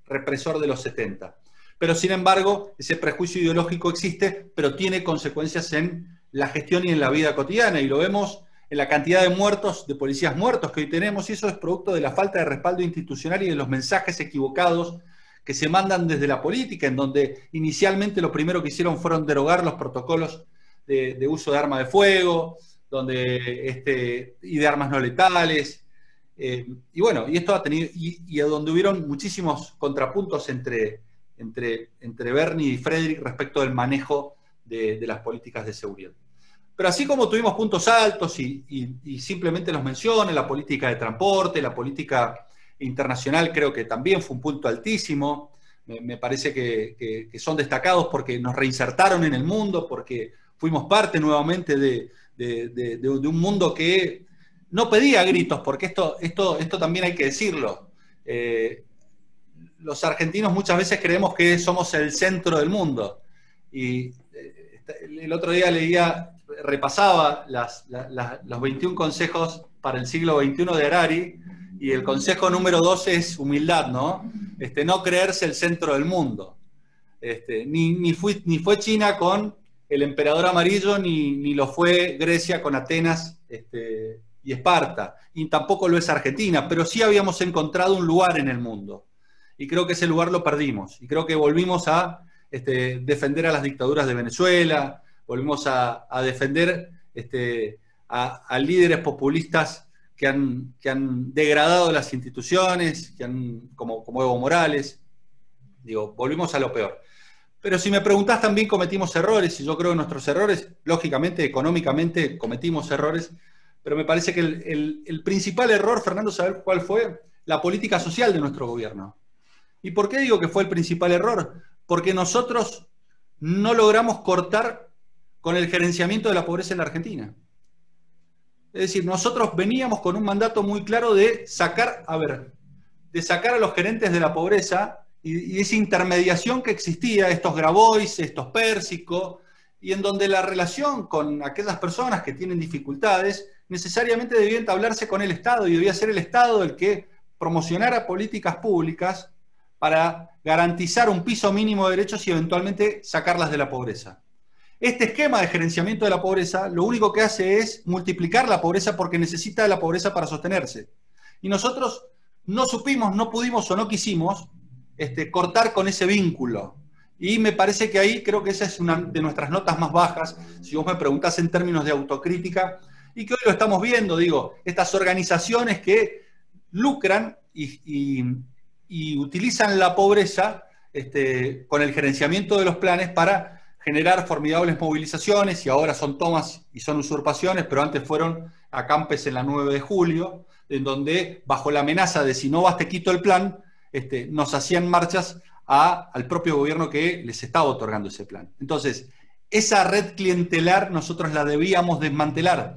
Speaker 2: represor de los 70. Pero sin embargo, ese prejuicio ideológico existe, pero tiene consecuencias en la gestión y en la vida cotidiana, y lo vemos en la cantidad de muertos, de policías muertos que hoy tenemos, y eso es producto de la falta de respaldo institucional y de los mensajes equivocados que se mandan desde la política, en donde inicialmente lo primero que hicieron fueron derogar los protocolos de uso de arma de fuego, y de armas no letales, y bueno, y esto ha tenido, y donde hubieron muchísimos contrapuntos entre Bernie y Frederick respecto del manejo de las políticas de seguridad. Pero así como tuvimos puntos altos y simplemente los menciono, la política de transporte, la política internacional creo que también fue un punto altísimo, me parece que son destacados porque nos reinsertaron en el mundo, porque fuimos parte nuevamente de un mundo que no pedía gritos, porque esto también hay que decirlo. Los argentinos muchas veces creemos que somos el centro del mundo. Y el otro día repasaba los 21 consejos para el siglo XXI de Harari, y el consejo número 12 es humildad, ¿no? No creerse el centro del mundo. Ni fue China con el emperador amarillo, ni lo fue Grecia con Atenas y Esparta, y tampoco lo es Argentina, pero sí habíamos encontrado un lugar en el mundo. Y creo que ese lugar lo perdimos. Y creo que volvimos a defender a las dictaduras de Venezuela, volvimos a defender a líderes populistas que han degradado las instituciones, como Evo Morales. Digo, volvimos a lo peor. Pero si me preguntás, también cometimos errores, y yo creo que nuestros errores, lógicamente, económicamente, cometimos errores, pero me parece que el principal error, Fernando, ¿sabes cuál fue? La política social de nuestro gobierno. ¿Y por qué digo que fue el principal error? Porque nosotros no logramos cortar con el gerenciamiento de la pobreza en la Argentina. Es decir, nosotros veníamos con un mandato muy claro de sacar a los gerentes de la pobreza y esa intermediación que existía, estos Grabois, estos Pérsico, y en donde la relación con aquellas personas que tienen dificultades necesariamente debía entablarse con el Estado, y debía ser el Estado el que promocionara políticas públicas para garantizar un piso mínimo de derechos y eventualmente sacarlas de la pobreza. Este esquema de gerenciamiento de la pobreza lo único que hace es multiplicar la pobreza, porque necesita de la pobreza para sostenerse. Y nosotros no supimos, no pudimos o no quisimos cortar con ese vínculo. Y me parece que ahí creo que esa es una de nuestras notas más bajas, si vos me preguntás en términos de autocrítica, y que hoy lo estamos viendo, digo, estas organizaciones que lucran y utilizan la pobreza con el gerenciamiento de los planes para generar formidables movilizaciones, y ahora son tomas y son usurpaciones, pero antes fueron acampes en la 9 de julio, en donde, bajo la amenaza de si no vas te quito el plan, nos hacían marchas al propio gobierno que les estaba otorgando ese plan. Entonces, esa red clientelar nosotros la debíamos desmantelar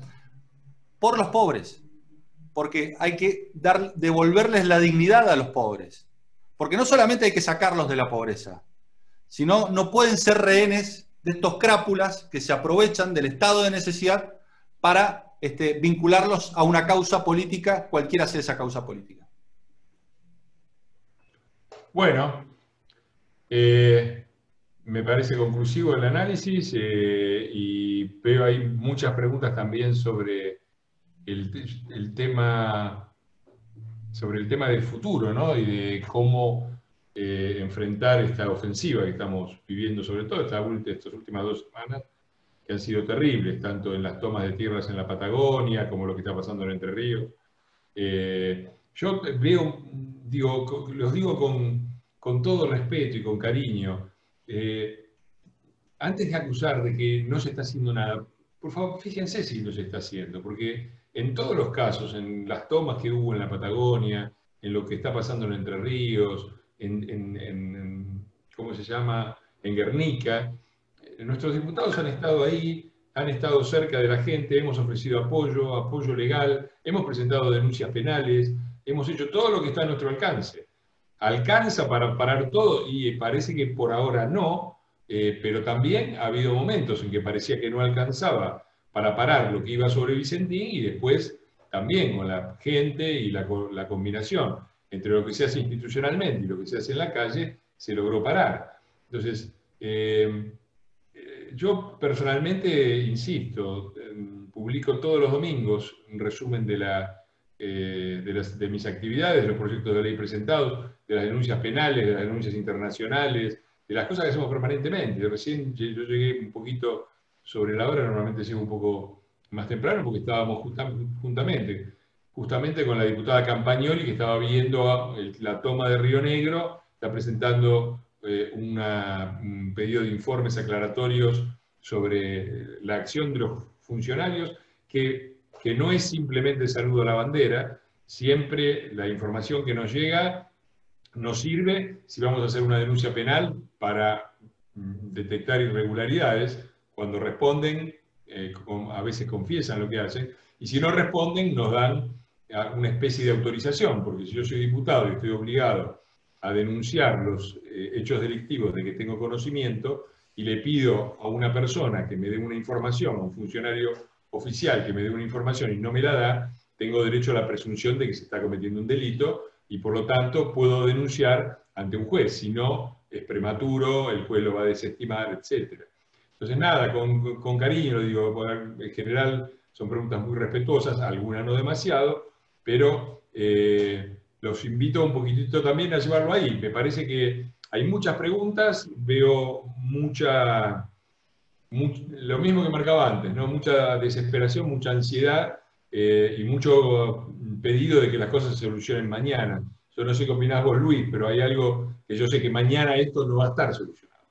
Speaker 2: por los pobres, porque hay que devolverles la dignidad a los pobres, porque no solamente hay que sacarlos de la pobreza, sino no pueden ser rehenes de estos crápulas que se aprovechan del estado de necesidad para vincularlos a una causa política, cualquiera sea esa causa política.
Speaker 1: Bueno, me parece conclusivo el análisis, y veo ahí muchas preguntas también sobre el tema del futuro, ¿no? Y de cómo enfrentar esta ofensiva que estamos viviendo, sobre todo estas últimas 2 semanas, que han sido terribles, tanto en las tomas de tierras en la Patagonia, como lo que está pasando en Entre Ríos. Yo los digo con todo respeto y con cariño, antes de acusar de que no se está haciendo nada, por favor, fíjense si no se está haciendo, porque en todos los casos, en las tomas que hubo en la Patagonia, en lo que está pasando en Entre Ríos, ¿cómo se llama?, en Guernica, nuestros diputados han estado ahí, han estado cerca de la gente, hemos ofrecido apoyo legal, hemos presentado denuncias penales, hemos hecho todo lo que está a nuestro alcance. ¿Alcanza para parar todo? Y parece que por ahora no, pero también ha habido momentos en que parecía que no alcanzaba para parar lo que iba sobre Vicentín, y después también con la gente y la combinación entre lo que se hace institucionalmente y lo que se hace en la calle, se logró parar. Entonces, yo personalmente, insisto, publico todos los domingos un resumen de mis actividades, de los proyectos de ley presentados, de las denuncias penales, de las denuncias internacionales, de las cosas que hacemos permanentemente. Recién yo llegué un poquito sobre la hora, normalmente llego un poco más temprano, porque estábamos justamente con la diputada Campagnoli, que estaba viendo la toma de Río Negro, está presentando un pedido de informes aclaratorios sobre la acción de los funcionarios, que no es simplemente saludo a la bandera. Siempre la información que nos llega nos sirve si vamos a hacer una denuncia penal para detectar irregularidades. Cuando responden, a veces confiesan lo que hacen, y si no responden, nos dan una especie de autorización, porque si yo soy diputado y estoy obligado a denunciar los hechos delictivos de que tengo conocimiento, y le pido a una persona que me dé una información, a un funcionario oficial que me dé una información y no me la da, tengo derecho a la presunción de que se está cometiendo un delito y por lo tanto puedo denunciar ante un juez. Si no, es prematuro, el juez lo va a desestimar, etc. Entonces, nada, con cariño lo digo, en general son preguntas muy respetuosas, algunas no demasiado, pero los invito un poquitito también a llevarlo ahí. Me parece que hay muchas preguntas, veo lo mismo que marcaba antes, ¿no? Mucha desesperación, mucha ansiedad y mucho pedido de que las cosas se solucionen mañana. Yo no sé qué opinás vos, Luis, pero hay algo que yo sé que mañana esto no va a estar solucionado.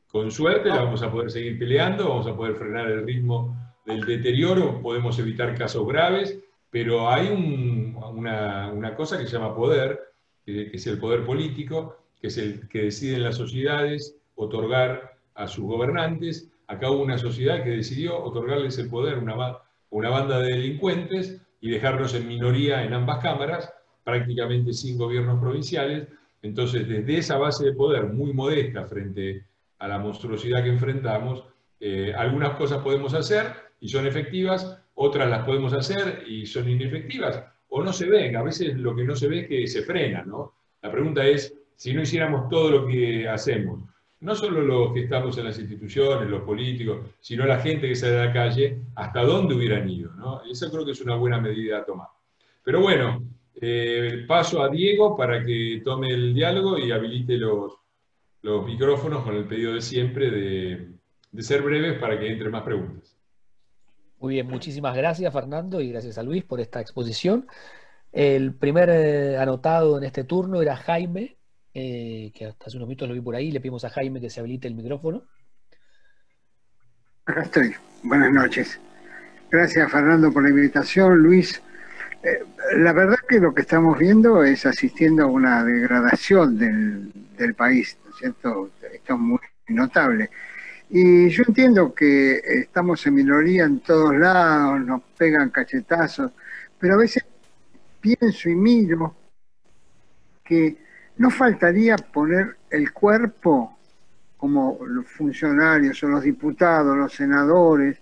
Speaker 1: Con suerte la vamos a poder seguir peleando, vamos a poder frenar el ritmo del deterioro, podemos evitar casos graves, pero hay una cosa que se llama poder, que es el poder político, que es el que decide en las sociedades otorgar a sus gobernantes. Acá hubo una sociedad que decidió otorgarles el poder a una banda de delincuentes y dejarlos en minoría en ambas cámaras, prácticamente sin gobiernos provinciales. Entonces, desde esa base de poder muy modesta frente a la monstruosidad que enfrentamos, algunas cosas podemos hacer y son efectivas, otras las podemos hacer y son inefectivas, o no se ven. A veces lo que no se ve es que se frena, ¿no? La pregunta es, si no hiciéramos todo lo que hacemos, no solo los que estamos en las instituciones, los políticos, sino la gente que sale a la calle, ¿hasta dónde hubieran ido? ¿No? Eso creo que es una buena medida a tomar. Pero bueno, paso a Diego para que tome el diálogo y habilite los micrófonos con el pedido de siempre de ser breves para que entren más preguntas.
Speaker 3: Muy bien, muchísimas gracias Fernando y gracias a Luis por esta exposición. El primer anotado en este turno era Jaime, que hasta hace unos minutos lo vi por ahí. Le pedimos a Jaime que se habilite el micrófono.
Speaker 4: Acá estoy. Buenas noches. Gracias Fernando por la invitación. Luis, la verdad que lo que estamos viendo es asistiendo a una degradación del país, ¿no es cierto? Esto es muy notable. Y yo entiendo que estamos en minoría en todos lados, nos pegan cachetazos, pero a veces pienso y miro que no faltaría poner el cuerpo, como los funcionarios o los diputados, los senadores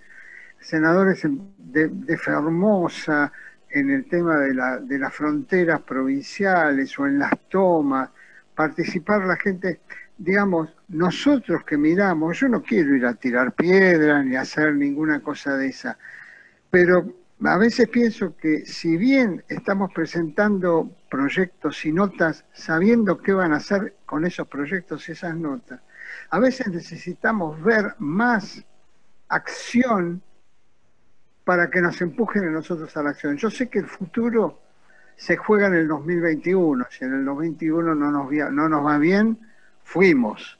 Speaker 4: de Formosa, en el tema de las fronteras provinciales o en las tomas, participar la gente, digamos, nosotros que miramos, yo no quiero ir a tirar piedras ni hacer ninguna cosa de esa, pero a veces pienso que si bien estamos presentando proyectos y notas sabiendo qué van a hacer con esos proyectos y esas notas, a veces necesitamos ver más acción para que nos empujen a nosotros a la acción. Yo sé que el futuro se juega en el 2021, si en el 2021 no nos va bien, fuimos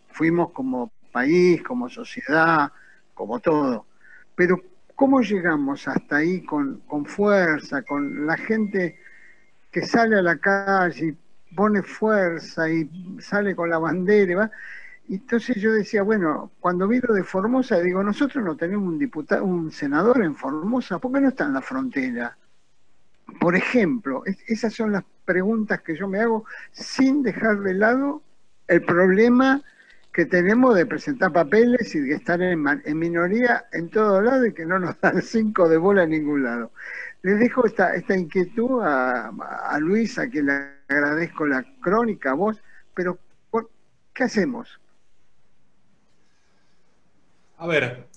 Speaker 4: como país, como sociedad, como todo. Pero ¿cómo llegamos hasta ahí con fuerza, con la gente que sale a la calle, pone fuerza y sale con la bandera y va? Entonces yo decía, bueno, cuando vi lo de Formosa, digo, nosotros no tenemos un senador en Formosa, ¿por qué no está en la frontera? Por ejemplo, esas son las preguntas que yo me hago sin dejar de lado el problema que tenemos de presentar papeles y de estar en minoría en todo lado y que no nos dan 5 de bola en ningún lado. Les dejo esta inquietud a Luis, a quien le agradezco la crónica, a vos, pero ¿qué hacemos?
Speaker 2: A ver,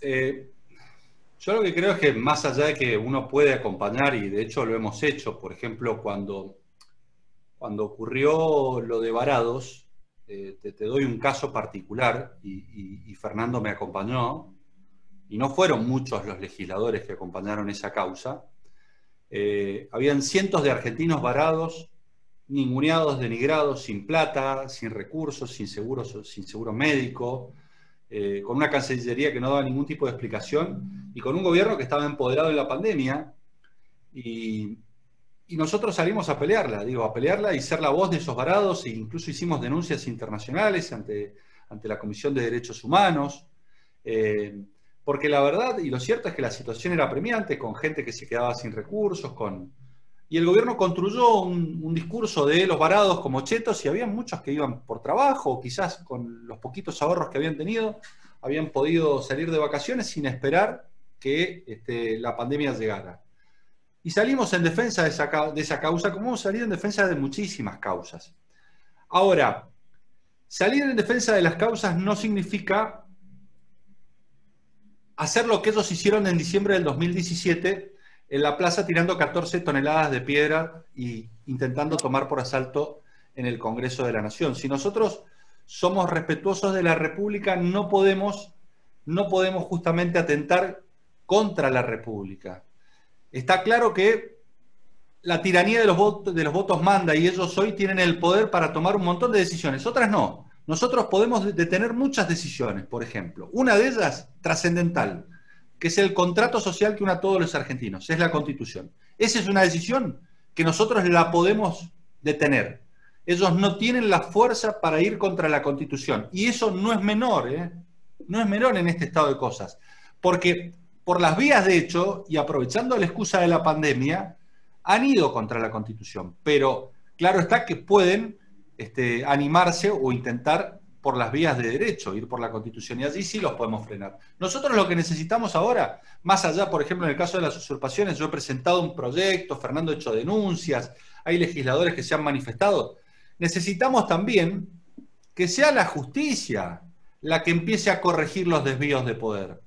Speaker 2: yo lo que creo es que más allá de que uno puede acompañar, y de hecho lo hemos hecho, por ejemplo, cuando ocurrió lo de Varados, te doy un caso particular, y Fernando me acompañó, y no fueron muchos los legisladores que acompañaron esa causa. Habían cientos de argentinos varados, ninguneados, denigrados, sin plata, sin recursos, sin seguro médico, con una cancillería que no daba ningún tipo de explicación y con un gobierno que estaba empoderado en la pandemia. Y y nosotros salimos a pelearla y ser la voz de esos varados, e incluso hicimos denuncias internacionales ante la Comisión de Derechos Humanos, porque la verdad y lo cierto es que la situación era apremiante, con gente que se quedaba sin recursos, y el gobierno construyó un discurso de los varados como chetos, y había muchos que iban por trabajo, o quizás con los poquitos ahorros que habían tenido, habían podido salir de vacaciones sin esperar que la pandemia llegara. Y salimos en defensa de esa causa, como hemos salido en defensa de muchísimas causas. Ahora, salir en defensa de las causas no significa hacer lo que ellos hicieron en diciembre del 2017 en la plaza tirando 14 toneladas de piedra y intentando tomar por asalto en el Congreso de la Nación. Si nosotros somos respetuosos de la República, no podemos justamente atentar contra la República. Está claro que la tiranía de los votos manda, y ellos hoy tienen el poder para tomar un montón de decisiones, otras no. Nosotros podemos detener muchas decisiones, por ejemplo. Una de ellas, trascendental, que es el contrato social que une a todos los argentinos, es la Constitución. Esa es una decisión que nosotros la podemos detener. Ellos no tienen la fuerza para ir contra la Constitución. Y eso no es menor, no es menor en este estado de cosas. Porque por las vías de hecho, y aprovechando la excusa de la pandemia, han ido contra la Constitución. Pero claro está que pueden animarse o intentar por las vías de derecho, ir por la Constitución, y allí sí los podemos frenar. Nosotros lo que necesitamos ahora, más allá, por ejemplo, en el caso de las usurpaciones, yo he presentado un proyecto, Fernando ha hecho denuncias, hay legisladores que se han manifestado, necesitamos también que sea la justicia la que empiece a corregir los desvíos de poder.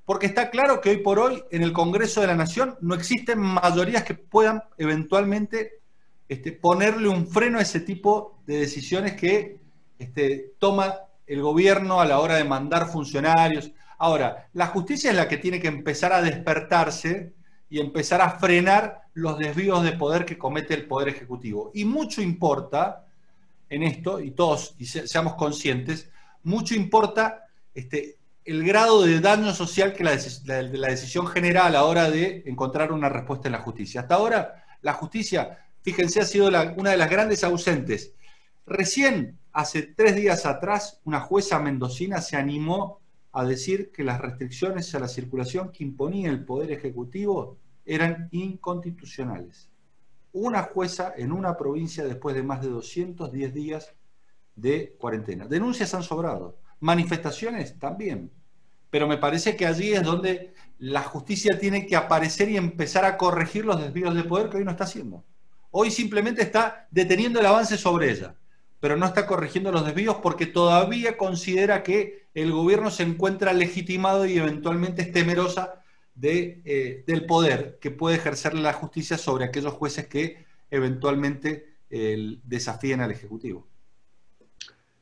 Speaker 2: Porque está claro que hoy por hoy en el Congreso de la Nación no existen mayorías que puedan eventualmente ponerle un freno a ese tipo de decisiones que toma el gobierno a la hora de mandar funcionarios. Ahora, la justicia es la que tiene que empezar a despertarse y empezar a frenar los desvíos de poder que comete el Poder Ejecutivo. Y mucho importa en esto, y todos seamos conscientes, mucho importa el grado de daño social que la decisión genera a la hora de encontrar una respuesta en la justicia. Hasta ahora, la justicia, fíjense, ha sido una de las grandes ausentes. Recién, hace 3 días atrás, una jueza mendocina se animó a decir que las restricciones a la circulación que imponía el Poder Ejecutivo eran inconstitucionales. Una jueza en una provincia después de más de 210 días de cuarentena. Denuncias han sobrado, manifestaciones también. Pero me parece que allí es donde la justicia tiene que aparecer y empezar a corregir los desvíos de poder que hoy no está haciendo. Hoy simplemente está deteniendo el avance sobre ella, pero no está corrigiendo los desvíos porque todavía considera que el gobierno se encuentra legitimado y eventualmente es temerosa del poder que puede ejercer la justicia sobre aquellos jueces que eventualmente desafíen al Ejecutivo.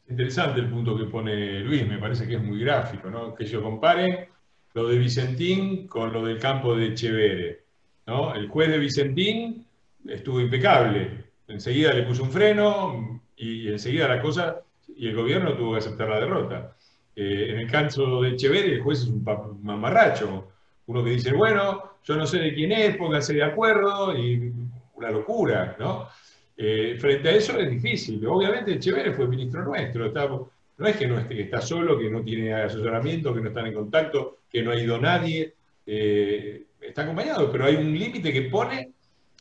Speaker 1: Interesante el punto que pone Luis, me parece que es muy gráfico, ¿no? Que yo compare lo de Vicentín con lo del campo de Chevere, ¿no? El juez de Vicentín estuvo impecable, enseguida le puso un freno y enseguida la cosa, y el gobierno tuvo que aceptar la derrota. En el caso de Chevere, el juez es un mamarracho, uno que dice, bueno, yo no sé de quién es, pónganse de acuerdo, y una locura, ¿no? Frente a eso es difícil. Obviamente Chevere fue ministro nuestro. No es que está solo, que no tiene asesoramiento, que no están en contacto, que no ha ido nadie. Está acompañado, pero hay un límite que pone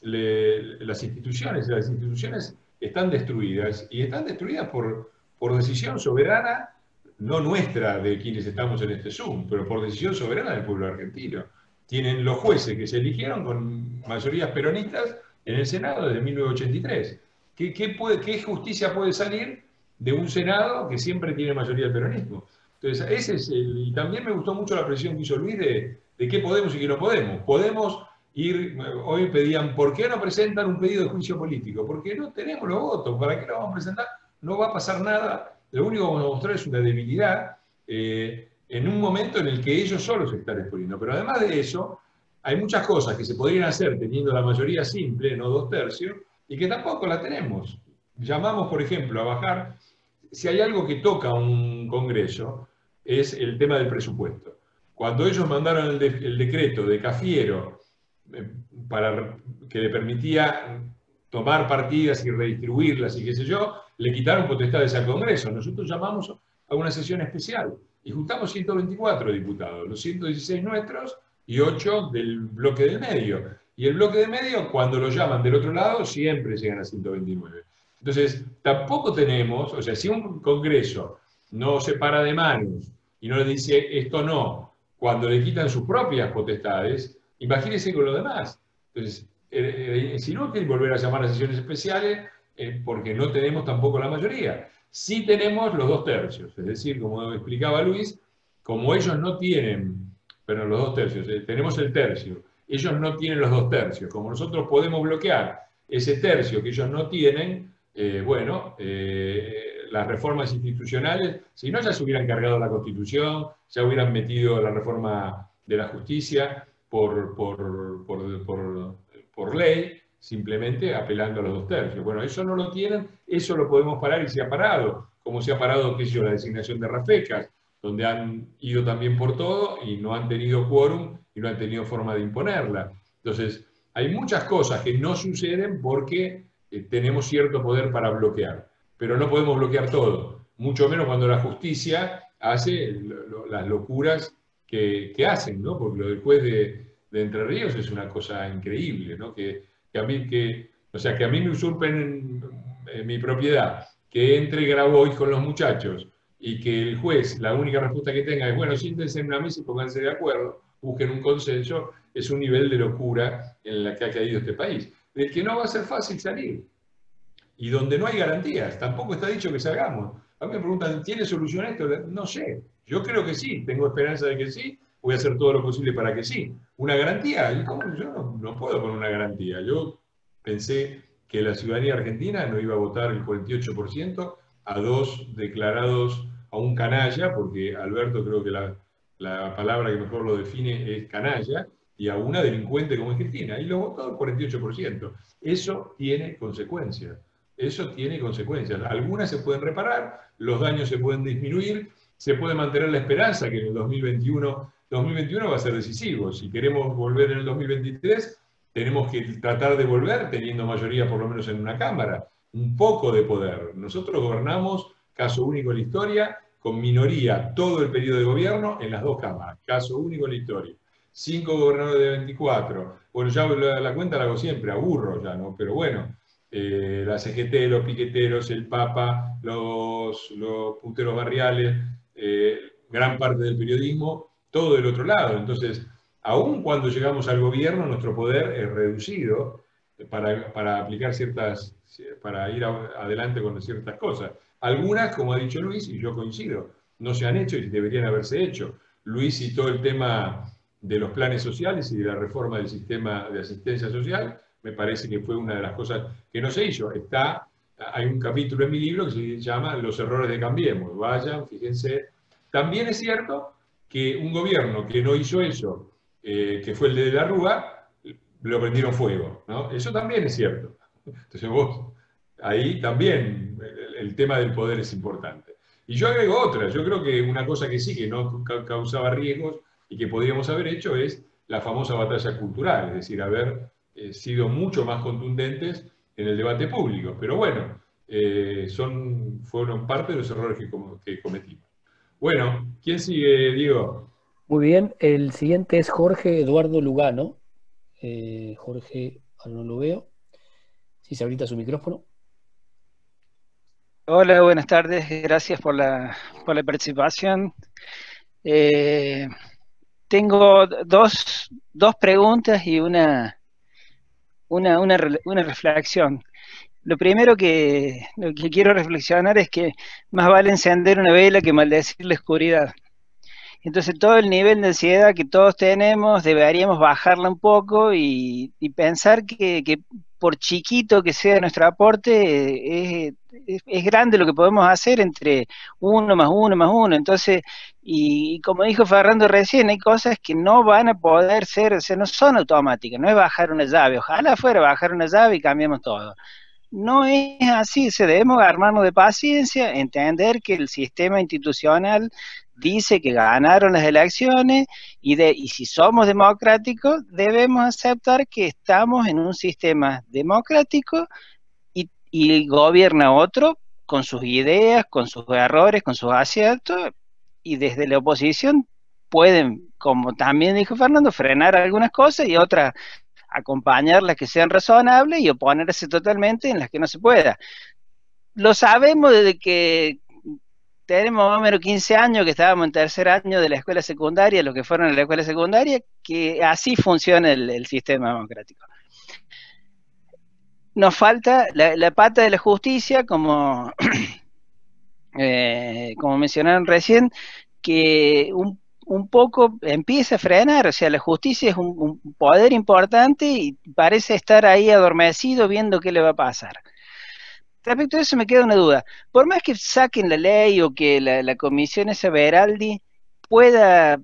Speaker 1: las instituciones. Las instituciones están destruidas, y están destruidas por decisión soberana, no nuestra de quienes estamos en este Zoom, pero por decisión soberana del pueblo argentino. Tienen los jueces que se eligieron con mayorías peronistas en el Senado desde 1983. ¿Qué justicia puede salir de un Senado que siempre tiene mayoría del peronismo? Entonces, ese es y también me gustó mucho la presión que hizo Luis de qué podemos y qué no podemos. Podemos ir, hoy pedían, ¿por qué no presentan un pedido de juicio político? Porque no tenemos los votos. ¿Para qué lo vamos a presentar? No va a pasar nada. Lo único que vamos a mostrar es una debilidad en un momento en el que ellos solos se están exponiendo. Pero además de eso, hay muchas cosas que se podrían hacer teniendo la mayoría simple, no 2/3, y que tampoco la tenemos. Llamamos, por ejemplo, a bajar, si hay algo que toca un Congreso, es el tema del presupuesto. Cuando ellos mandaron el decreto de Cafiero que le permitía tomar partidas y redistribuirlas y qué sé yo, le quitaron potestades al Congreso. Nosotros llamamos a una sesión especial y juntamos 124 diputados, los 116 nuestros y 8 del bloque del medio. Y el bloque del medio, cuando lo llaman del otro lado, siempre llegan a 129. Entonces, tampoco tenemos, o sea, si un Congreso no se para de manos y no le dice esto no, cuando le quitan sus propias potestades, imagínense con lo demás. Entonces, es inútil volver a llamar a sesiones especiales porque no tenemos tampoco la mayoría. Sí tenemos los 2/3, es decir, como explicaba Luis, como ellos no tienen, pero los 2/3, tenemos el tercio, ellos no tienen los 2/3, como nosotros podemos bloquear ese tercio que ellos no tienen, las reformas institucionales, si no ya se hubieran cargado la Constitución, ya hubieran metido la reforma de la justicia por ley, simplemente apelando a los 2/3. Bueno, eso no lo tienen, eso lo podemos parar y se ha parado, como se ha parado, qué sé yo, la designación de Rafecas, donde han ido también por todo y no han tenido quórum y no han tenido forma de imponerla. Entonces, hay muchas cosas que no suceden porque tenemos cierto poder para bloquear, pero no podemos bloquear todo, mucho menos cuando la justicia hace las locuras que hacen, ¿no? Porque lo del juez de Entre Ríos es una cosa increíble, ¿no? A mí me usurpen en mi propiedad, que entre Grabois con los muchachos y que el juez, la única respuesta que tenga es, bueno, siéntense en una mesa y pónganse de acuerdo, busquen un consenso, es un nivel de locura en la que ha caído este país, del que no va a ser fácil salir, y donde no hay garantías, tampoco está dicho que salgamos. A mí me preguntan, ¿tiene solución esto? No sé, yo creo que sí, tengo esperanza de que sí, voy a hacer todo lo posible para que sí. ¿Una garantía? ¿Cómo? Yo no puedo poner una garantía. Yo pensé que la ciudadanía argentina no iba a votar el 48% a 2 declarados a un canalla, porque Alberto creo que la palabra que mejor lo define es canalla, y a una delincuente como es Cristina, y lo votó el 48%. Eso tiene consecuencias. Eso tiene consecuencias. Algunas se pueden reparar, los daños se pueden disminuir, se puede mantener la esperanza que en el 2021 va a ser decisivo. Si queremos volver en el 2023, tenemos que tratar de volver teniendo mayoría por lo menos en una Cámara, un poco de poder. Nosotros gobernamos, caso único en la historia, con minoría todo el periodo de gobierno en las 2 cámaras, caso único en la historia. 5 gobernadores de 24. Bueno, ya la cuenta la hago siempre, aburro ya, ¿no? Pero bueno, la CGT, los piqueteros, el Papa, los puteros barriales, gran parte del periodismo, todo del otro lado. Entonces, aun cuando llegamos al gobierno, nuestro poder es reducido para aplicar para ir adelante con ciertas cosas. Algunas, como ha dicho Luis, y yo coincido, no se han hecho y deberían haberse hecho. Luis citó el tema de los planes sociales y de la reforma del sistema de asistencia social. Me parece que fue una de las cosas que no se hizo. Hay un capítulo en mi libro que se llama Los errores de Cambiemos. Vayan, fíjense. También es cierto que un gobierno que no hizo eso, que fue el de la Rúa, lo prendieron fuego, ¿no? Eso también es cierto. Entonces ahí también el tema del poder es importante. Y yo agrego otra. Yo creo que una cosa que sí, que no causaba riesgos y que podríamos haber hecho es la famosa batalla cultural, es decir, haber sido mucho más contundentes en el debate público. Pero bueno, fueron parte de los errores que cometimos. Bueno, ¿quién sigue, Diego?
Speaker 3: Muy bien, el siguiente es Jorge Eduardo Lugano. Jorge, ahora no lo veo. Si se habilita su micrófono.
Speaker 5: Hola, buenas tardes, gracias por la participación. Tengo dos preguntas y una reflexión. Lo primero que quiero reflexionar es que más vale encender una vela que maldecir la oscuridad. Entonces todo el nivel de ansiedad que todos tenemos deberíamos bajarla un poco y pensar que por chiquito que sea nuestro aporte, es grande lo que podemos hacer entre 1 más 1 más 1. Entonces, y como dijo Fernando recién, hay cosas que no van a poder ser, o sea, no son automáticas, no es bajar una llave. Ojalá fuera bajar una llave y cambiamos todo. No es así, debemos armarnos de paciencia, entender que el sistema institucional dice que ganaron las elecciones y si somos democráticos debemos aceptar que estamos en un sistema democrático y gobierna otro con sus ideas, con sus errores, con sus aciertos, y desde la oposición pueden, como también dijo Fernando, frenar algunas cosas y otras acompañar las que sean razonables y oponerse totalmente en las que no se pueda. Lo sabemos desde que tenemos más o menos 15 años que estábamos en tercer año de la escuela secundaria, los que fueron a la escuela secundaria, que así funciona el sistema democrático. Nos falta la pata de la justicia, como, como mencionaron recién, que un poco empieza a frenar, o sea, la justicia es un poder importante y parece estar ahí adormecido viendo qué le va a pasar. Respecto a eso me queda una duda. Por más que saquen la ley o que la comisión esa Veraldi pueda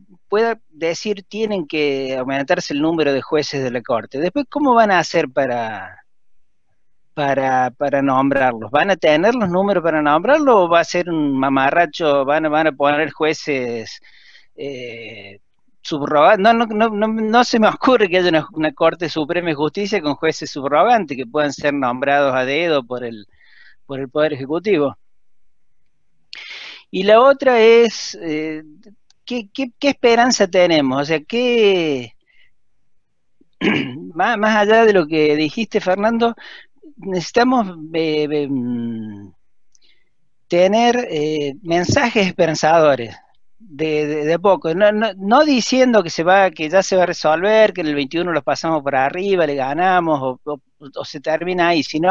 Speaker 5: decir tienen que aumentarse el número de jueces de la Corte, después, ¿cómo van a hacer para nombrarlos? ¿Van a tener los números para nombrarlos o va a ser un mamarracho? ¿Van a poner jueces subrogantes? No se me ocurre que haya una Corte Suprema de Justicia con jueces subrogantes que puedan ser nombrados a dedo por el Poder Ejecutivo. Y la otra es, ¿qué esperanza tenemos? O sea, más allá de lo que dijiste, Fernando, necesitamos tener mensajes esperanzadores de poco, no diciendo que ya se va a resolver, que en el 21 los pasamos por arriba, le ganamos o se termina ahí, sino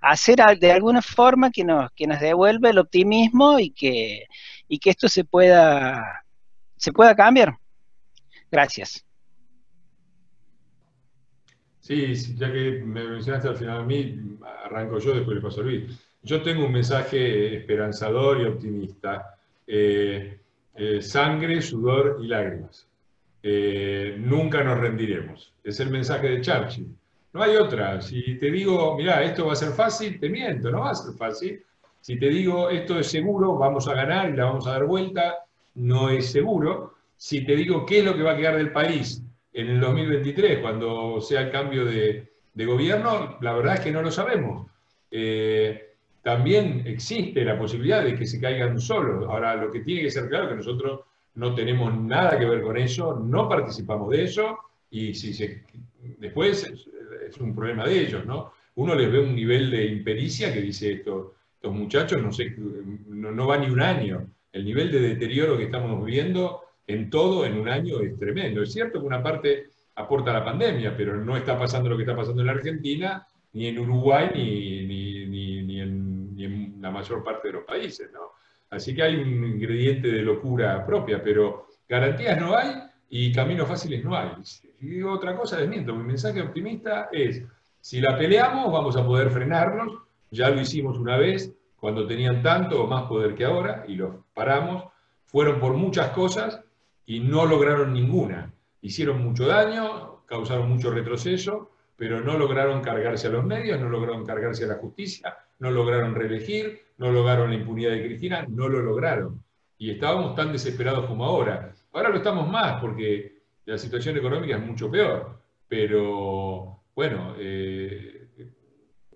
Speaker 5: hacer de alguna forma que nos devuelva el optimismo y que esto se pueda cambiar. Gracias.
Speaker 1: Sí, ya que me mencionaste al final a mí, arranco yo, después le paso a Luis. Yo tengo un mensaje esperanzador y optimista. Sangre, sudor y lágrimas. Nunca nos rendiremos. Es el mensaje de Churchill. No hay otra. Si te digo, mirá, esto va a ser fácil, te miento, no va a ser fácil. Si te digo, esto es seguro, vamos a ganar y la vamos a dar vuelta, no es seguro. Si te digo, ¿qué es lo que va a quedar del país en el 2023, cuando sea el cambio de gobierno? La verdad es que no lo sabemos. También existe la posibilidad de que se caigan solos. Ahora, lo que tiene que ser claro es que nosotros no tenemos nada que ver con eso, no participamos de eso, y después es un problema de ellos, ¿no? Uno les ve un nivel de impericia que dice estos muchachos, no va ni un año. El nivel de deterioro que estamos viendo en todo en un año es tremendo. Es cierto que una parte aporta la pandemia, pero no está pasando lo que está pasando en la Argentina, ni en Uruguay, ni en la mayor parte de los países, ¿no? Así que hay un ingrediente de locura propia, pero garantías no hay y caminos fáciles no hay. Si digo otra cosa, desmiento. Mi mensaje optimista es, si la peleamos, vamos a poder frenarlos. Ya lo hicimos una vez, cuando tenían tanto o más poder que ahora, y los paramos. Fueron por muchas cosas y no lograron ninguna. Hicieron mucho daño, causaron mucho retroceso, pero no lograron cargarse a los medios, no lograron cargarse a la justicia, no lograron reelegir, no lograron la impunidad de Cristina, no lo lograron. Y estábamos tan desesperados como ahora. Ahora lo estamos más porque la situación económica es mucho peor. Pero, bueno,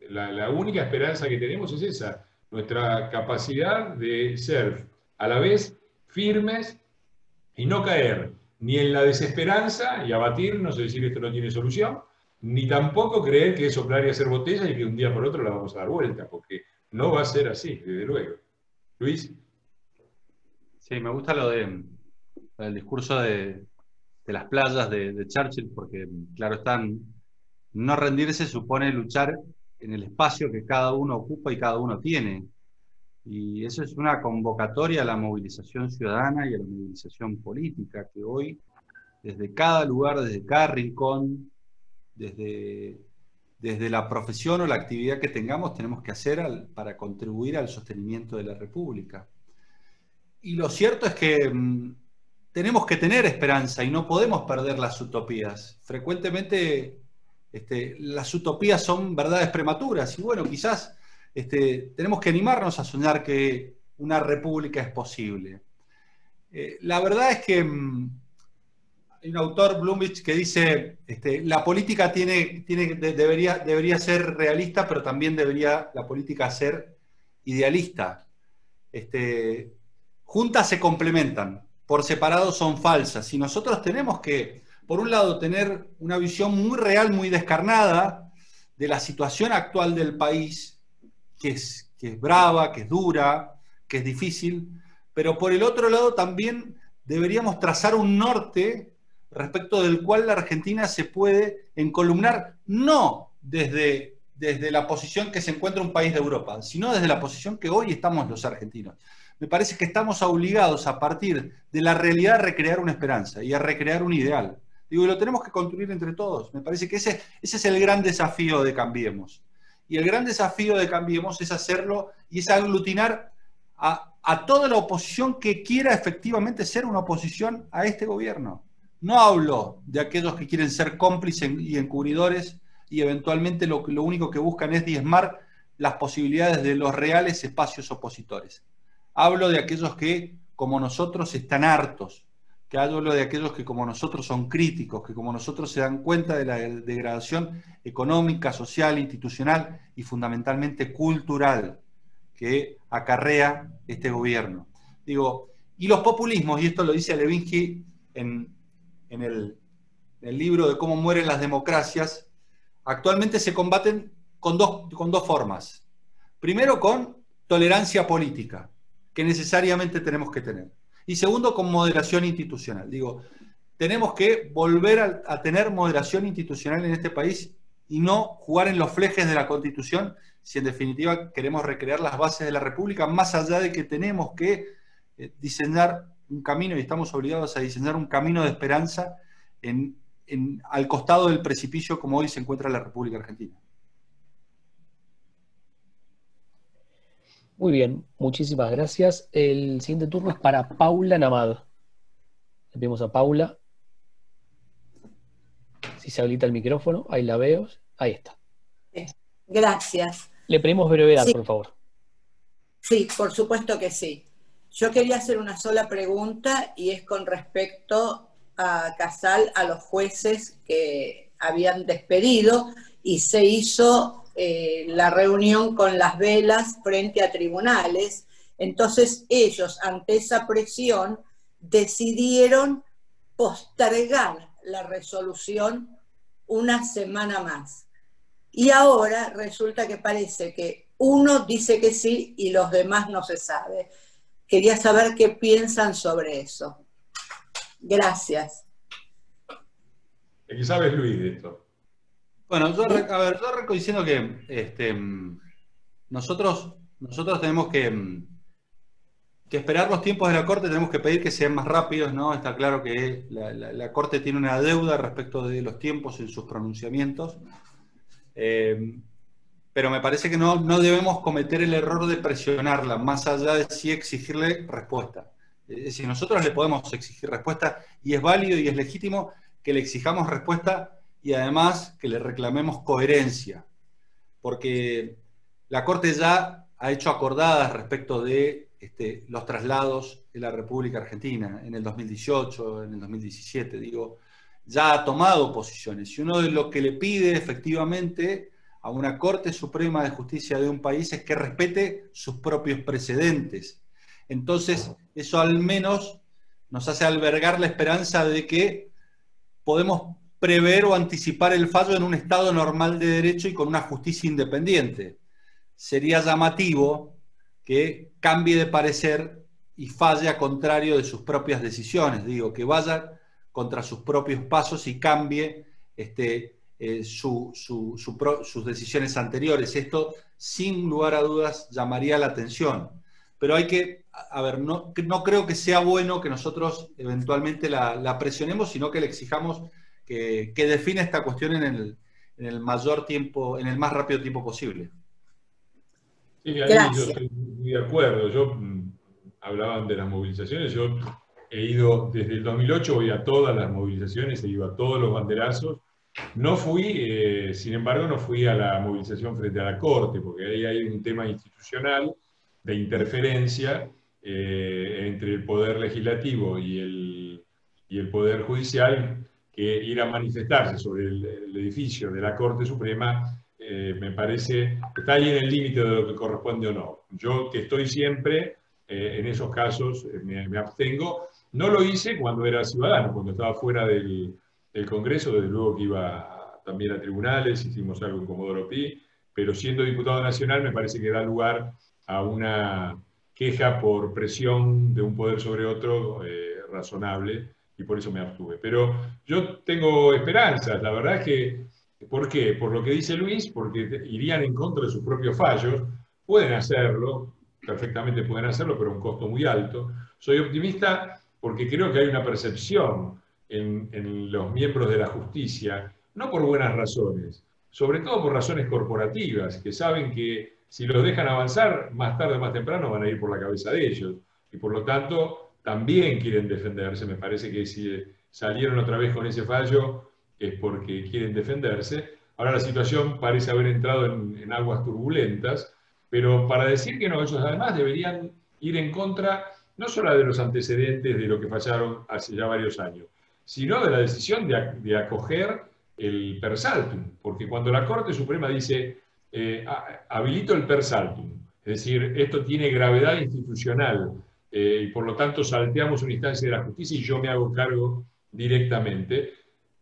Speaker 1: la única esperanza que tenemos es esa, nuestra capacidad de ser a la vez firmes y no caer ni en la desesperanza y abatirnos y decir esto no tiene solución, ni tampoco creer que es soplar y hacer botella y que un día por otro la vamos a dar vuelta, porque no va a ser así, desde luego. Luis.
Speaker 2: Sí, me gusta lo del discurso de las playas de Churchill, porque, claro, no rendirse supone luchar en el espacio que cada uno ocupa y cada uno tiene. Y eso es una convocatoria a la movilización ciudadana y a la movilización política, que hoy, desde cada lugar, desde cada rincón, desde la profesión o la actividad que tengamos, tenemos que hacer para contribuir al sostenimiento de la República. Y lo cierto es que tenemos que tener esperanza y no podemos perder las utopías. Frecuentemente las utopías son verdades prematuras y bueno, quizás tenemos que animarnos a soñar que una república es posible. La verdad es que hay un autor, Blumich, que dice, la política debería ser realista, pero también debería la política ser idealista. Juntas se complementan, por separado son falsas. Y nosotros tenemos que, por un lado, tener una visión muy real, muy descarnada de la situación actual del país, que es brava, que es dura, que es difícil, pero por el otro lado también deberíamos trazar un norte respecto del cual la Argentina se puede encolumnar, no desde la posición que se encuentra un país de Europa, sino desde la posición que hoy estamos los argentinos. Me parece que estamos obligados a partir de la realidad a recrear una esperanza y a recrear un ideal. Digo, y lo tenemos que construir entre todos. Me parece que ese es el gran desafío de Cambiemos. Y el gran desafío de Cambiemos es hacerlo y es aglutinar a toda la oposición que quiera efectivamente ser una oposición a este gobierno. No hablo de aquellos que quieren ser cómplices y encubridores y eventualmente lo único que buscan es diezmar las posibilidades de los reales espacios opositores. Hablo de aquellos que, como nosotros, están hartos, que hablo de aquellos que, como nosotros, son críticos, que, como nosotros, se dan cuenta de la degradación económica, social, institucional y, fundamentalmente, cultural que acarrea este gobierno. Digo, y los populismos, y esto lo dice Levinsky en el libro de Cómo mueren las democracias, actualmente se combaten con dos formas. Primero, con tolerancia política, que necesariamente tenemos que tener. Y segundo, con moderación institucional. Digo, tenemos que volver a tener moderación institucional en este país y no jugar en los flejes de la Constitución si en definitiva queremos recrear las bases de la República, más allá de que tenemos que diseñar un camino, y estamos obligados a diseñar un camino de esperanza al costado del precipicio como hoy se encuentra la República Argentina.
Speaker 3: Muy bien, muchísimas gracias. El siguiente turno es para Paula Namad. Le pedimos a Paula. Si se habilita el micrófono, ahí la veo. Ahí está.
Speaker 6: Gracias.
Speaker 3: Le pedimos brevedad,
Speaker 6: Sí.
Speaker 3: por favor.
Speaker 6: Sí, por supuesto que sí. Yo quería hacer una sola pregunta y es con respecto a Casal, a los jueces que habían despedido y se hizo la reunión con las velas frente a tribunales. Entonces ellos, ante esa presión, decidieron postergar la resolución una semana más. Y ahora resulta que parece que uno dice que sí y los demás no se sabe. Quería saber qué piensan sobre eso. Gracias.
Speaker 1: ¿Qué sabes, Luis, de esto?
Speaker 2: Bueno, yo arranco diciendo que nosotros tenemos que esperar los tiempos de la Corte, tenemos que pedir que sean más rápidos, ¿no? Está claro que la Corte tiene una deuda respecto de los tiempos en sus pronunciamientos, pero me parece que no debemos cometer el error de presionarla, más allá de sí exigirle respuesta. Es decir, nosotros le podemos exigir respuesta y es válido y es legítimo que le exijamos respuesta y además que le reclamemos coherencia, porque la Corte ya ha hecho acordadas respecto de los traslados de la República Argentina en el 2018, en el 2017, digo, ya ha tomado posiciones. Y uno de lo que le pide efectivamente a una Corte Suprema de Justicia de un país es que respete sus propios precedentes. Entonces, eso al menos nos hace albergar la esperanza de que podemos prever o anticipar el fallo en un Estado normal de derecho y con una justicia independiente. Sería llamativo que cambie de parecer y falle a contrario de sus propias decisiones, digo, que vaya contra sus propios pasos y cambie sus decisiones anteriores. Esto, sin lugar a dudas, llamaría la atención. Pero hay que, no creo que sea bueno que nosotros eventualmente la presionemos, sino que le exijamos que define esta cuestión en el mayor tiempo, en el más rápido tiempo posible.
Speaker 1: Sí, ahí yo estoy muy de acuerdo. Hablaban de las movilizaciones, yo he ido desde el 2008, voy a todas las movilizaciones, he ido a todos los banderazos. No fui, sin embargo, no fui a la movilización frente a la Corte, porque ahí hay un tema institucional de interferencia entre el Poder Legislativo y el Poder Judicial, que ir a manifestarse sobre el edificio de la Corte Suprema, me parece que está ahí en el límite de lo que corresponde o no. Yo, que estoy siempre, en esos casos me abstengo. No lo hice cuando era ciudadano, cuando estaba fuera del Congreso, desde luego que iba también a tribunales, hicimos algo en Comodoro Pi, pero siendo diputado nacional me parece que da lugar a una queja por presión de un poder sobre otro razonable, y por eso me abstuve. Pero yo tengo esperanzas, la verdad es que, ¿por qué? Por lo que dice Luis, porque irían en contra de sus propios fallos, pueden hacerlo, perfectamente pueden hacerlo, pero a un costo muy alto. Soy optimista porque creo que hay una percepción en los miembros de la justicia, no por buenas razones, sobre todo por razones corporativas, que saben que si los dejan avanzar, más tarde o más temprano van a ir por la cabeza de ellos, y por lo tanto también quieren defenderse. Me parece que si salieron otra vez con ese fallo es porque quieren defenderse. Ahora la situación parece haber entrado en aguas turbulentas, pero para decir que no, ellos además deberían ir en contra no solo de los antecedentes de lo que fallaron hace ya varios años, sino de la decisión de acoger el per saltum, porque cuando la Corte Suprema dice habilito el per saltum, es decir, esto tiene gravedad institucional, y por lo tanto salteamos una instancia de la justicia y yo me hago cargo directamente.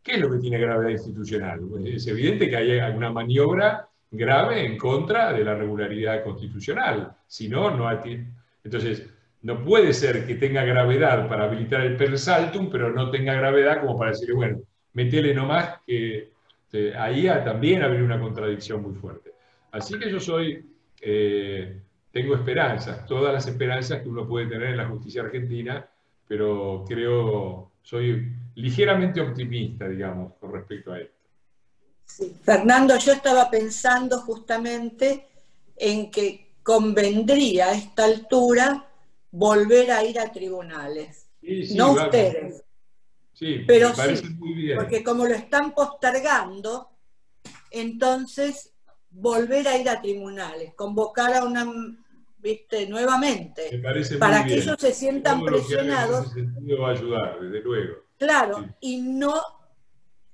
Speaker 1: ¿Qué es lo que tiene gravedad institucional? Es evidente que hay alguna maniobra grave en contra de la regularidad constitucional, si no, no hay... Entonces, no puede ser que tenga gravedad para habilitar el per saltum, pero no tenga gravedad como para decirle, bueno, metele nomás, que ahí también habría una contradicción muy fuerte. Así que yo tengo esperanzas, todas las esperanzas que uno puede tener en la justicia argentina, pero soy ligeramente optimista, digamos, con respecto a esto.
Speaker 6: Sí. Fernando, yo estaba pensando justamente en que convendría a esta altura volver a ir a tribunales. Sí, no ustedes.
Speaker 1: Sí,
Speaker 6: pero
Speaker 1: me parece
Speaker 6: sí,
Speaker 1: muy bien.
Speaker 6: Porque como lo están postergando, entonces volver a ir a tribunales, convocar a una, nuevamente,
Speaker 1: me parece
Speaker 6: para
Speaker 1: muy
Speaker 6: que
Speaker 1: bien.
Speaker 6: ellos se sientan presionados.
Speaker 1: En ese sentido va a ayudar, desde luego.
Speaker 6: Claro,
Speaker 1: sí.
Speaker 6: Y no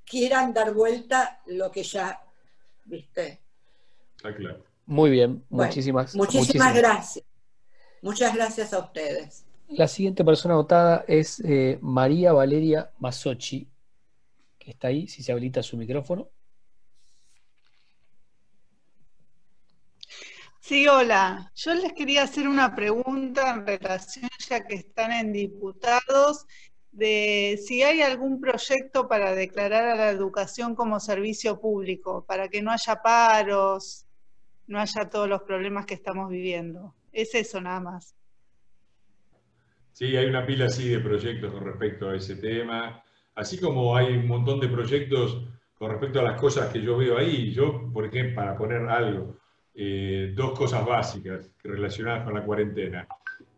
Speaker 6: quieran dar vuelta lo que ya, ¿viste?
Speaker 1: Está claro.
Speaker 3: Muy bien,
Speaker 6: Bueno,
Speaker 3: muchísimas
Speaker 6: gracias. Muchas gracias a ustedes.
Speaker 3: La siguiente persona anotada es María Valeria Masochi, que está ahí, si se habilita su micrófono.
Speaker 7: Sí, hola. Yo les quería hacer una pregunta en relación, ya que están en diputados, de si hay algún proyecto para declarar a la educación como servicio público, para que no haya paros, no haya todos los problemas que estamos viviendo. Es eso nada más.
Speaker 1: Sí, hay una pila así de proyectos con respecto a ese tema, así como hay un montón de proyectos con respecto a las cosas que yo veo ahí. Yo, por ejemplo, para poner algo, dos cosas básicas relacionadas con la cuarentena.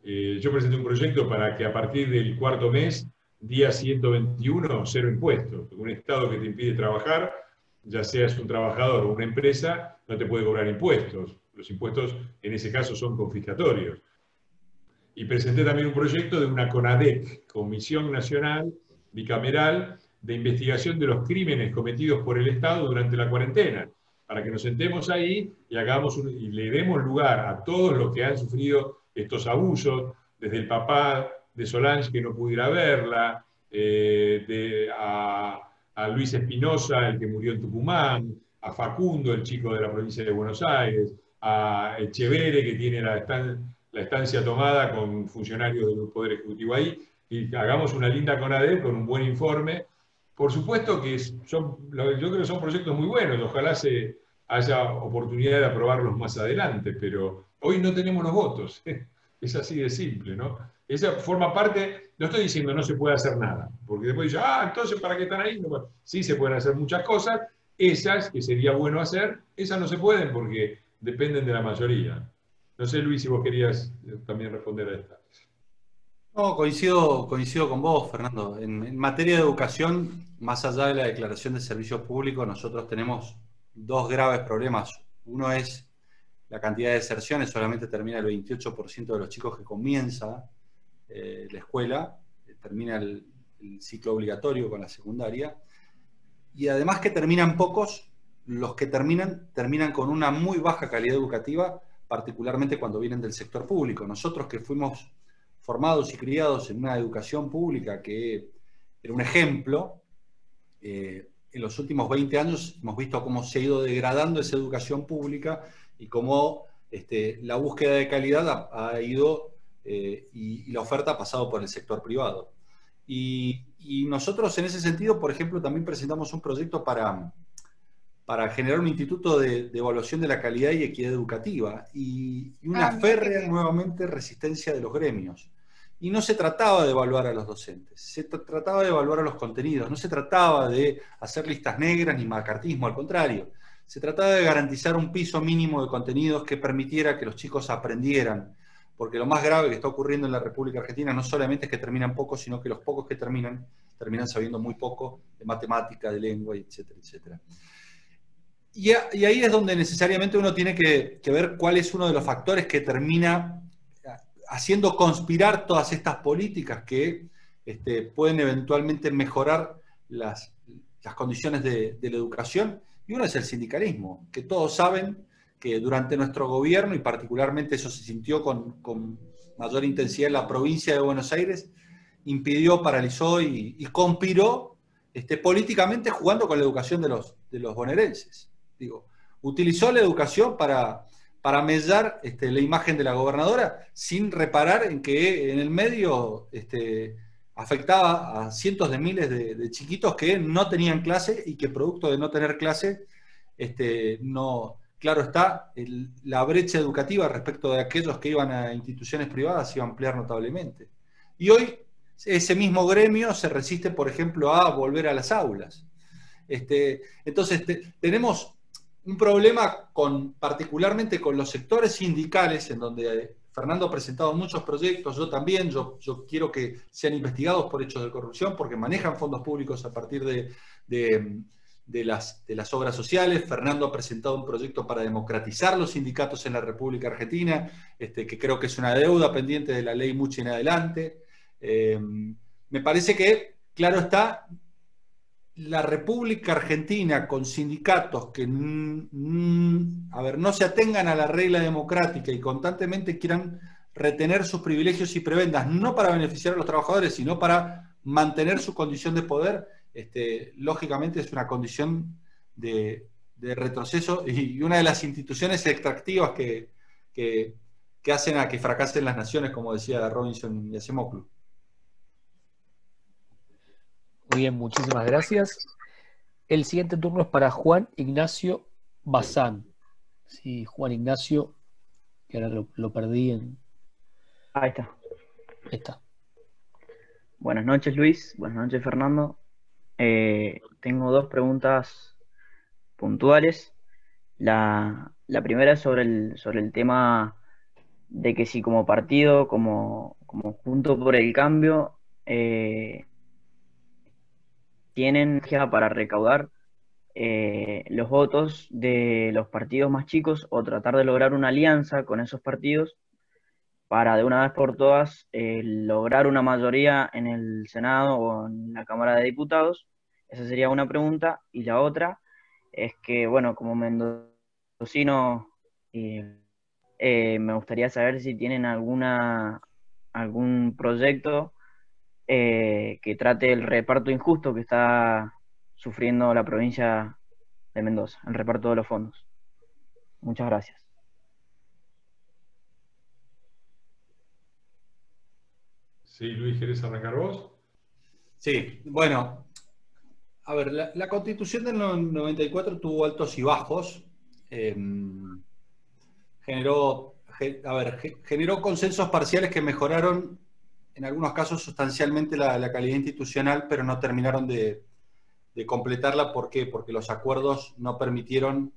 Speaker 1: Yo presenté un proyecto para que a partir del cuarto mes, día 121, cero impuestos. Un Estado que te impide trabajar, ya seas un trabajador o una empresa, no te puede cobrar impuestos. Los impuestos en ese caso son confiscatorios. Y presenté también un proyecto de una CONADEC, Comisión Nacional Bicameral de Investigación de los Crímenes Cometidos por el Estado durante la cuarentena, para que nos sentemos ahí y le demos lugar a todos los que han sufrido estos abusos, desde el papá de Solange que no pudiera verla, a Luis Espinosa, el que murió en Tucumán, a Facundo, el chico de la provincia de Buenos Aires, a Echeverre, que tiene la estancia tomada con funcionarios del Poder Ejecutivo ahí, y hagamos una linda CONADEC con un buen informe. Por supuesto que yo creo que son proyectos muy buenos, ojalá haya oportunidad de aprobarlos más adelante, pero hoy no tenemos los votos, es así de simple, ¿no? Esa forma parte, no estoy diciendo no se puede hacer nada, porque después dicen, entonces ¿para qué están ahí? No, sí se pueden hacer muchas cosas, esas que sería bueno hacer, esas no se pueden porque dependen de la mayoría. No sé, Luis, si vos querías también responder a esta.
Speaker 2: No, coincido con vos, Fernando. En materia de educación, más allá de la declaración de servicios públicos, nosotros tenemos dos graves problemas. Uno es la cantidad de deserciones, solamente termina el 28% de los chicos que comienza la escuela, termina el ciclo obligatorio con la secundaria, y además que terminan pocos, los que terminan con una muy baja calidad educativa, particularmente cuando vienen del sector público. Nosotros que fuimos formados y criados en una educación pública que era un ejemplo, en los últimos 20 años hemos visto cómo se ha ido degradando esa educación pública y cómo la búsqueda de calidad ha ido y la oferta ha pasado por el sector privado. Y nosotros en ese sentido, por ejemplo, también presentamos un proyecto para generar un instituto de evaluación de la calidad y equidad educativa y una férrea nuevamente resistencia de los gremios. Y no se trataba de evaluar a los docentes, se trataba de evaluar a los contenidos, no se trataba de hacer listas negras ni macartismo, al contrario. Se trataba de garantizar un piso mínimo de contenidos que permitiera que los chicos aprendieran, porque lo más grave que está ocurriendo en la República Argentina no solamente es que terminan pocos, sino que los pocos que terminan sabiendo muy poco de matemática, de lengua, etcétera, etcétera. Y ahí es donde necesariamente uno tiene que ver cuál es uno de los factores que termina haciendo conspirar todas estas políticas que pueden eventualmente mejorar las condiciones de la educación. Y uno es el sindicalismo, que todos saben que durante nuestro gobierno, y particularmente eso se sintió con mayor intensidad en la provincia de Buenos Aires, impidió, paralizó y conspiró políticamente jugando con la educación de los bonaerenses. Digo, utilizó la educación para mellar la imagen de la gobernadora sin reparar en que en el medio afectaba a cientos de miles de chiquitos que no tenían clase y que producto de no tener clase, claro está, la brecha educativa respecto de aquellos que iban a instituciones privadas se iba a ampliar notablemente. Y hoy ese mismo gremio se resiste, por ejemplo, a volver a las aulas. Entonces tenemos un problema particularmente con los sectores sindicales, en donde Fernando ha presentado muchos proyectos, yo también, yo quiero que sean investigados por hechos de corrupción, porque manejan fondos públicos a partir de las obras sociales. Fernando ha presentado un proyecto para democratizar los sindicatos en la República Argentina, que creo que es una deuda pendiente de la ley Mucha en adelante. Me parece que, claro está, la República Argentina con sindicatos que no se atengan a la regla democrática y constantemente quieran retener sus privilegios y prebendas, no para beneficiar a los trabajadores, sino para mantener su condición de poder, lógicamente es una condición de retroceso y una de las instituciones extractivas que hacen a que fracasen las naciones, como decía Robinson y Acemoglu.
Speaker 3: Muy bien, muchísimas gracias. El siguiente turno es para Juan Ignacio Bazán. Sí, Juan Ignacio, que ahora lo perdí en...
Speaker 8: Ahí está.
Speaker 3: Ahí está.
Speaker 8: Buenas noches, Luis. Buenas noches, Fernando. Tengo dos preguntas puntuales. La primera es sobre el tema de que si como partido, como Juntos por el Cambio, tienen para recaudar los votos de los partidos más chicos o tratar de lograr una alianza con esos partidos para de una vez por todas lograr una mayoría en el Senado o en la Cámara de Diputados. Esa sería una pregunta. Y la otra es que, bueno, como mendocino, me gustaría saber si tienen algún proyecto que trate el reparto injusto que está sufriendo la provincia de Mendoza, el reparto de los fondos. Muchas gracias.
Speaker 1: Sí, Luis, ¿querés arrancar vos?
Speaker 2: Sí, bueno, a ver, la Constitución del 94 tuvo altos y bajos, generó consensos parciales que mejoraron en algunos casos sustancialmente la calidad institucional, pero no terminaron de completarla. ¿Por qué? Porque los acuerdos no permitieron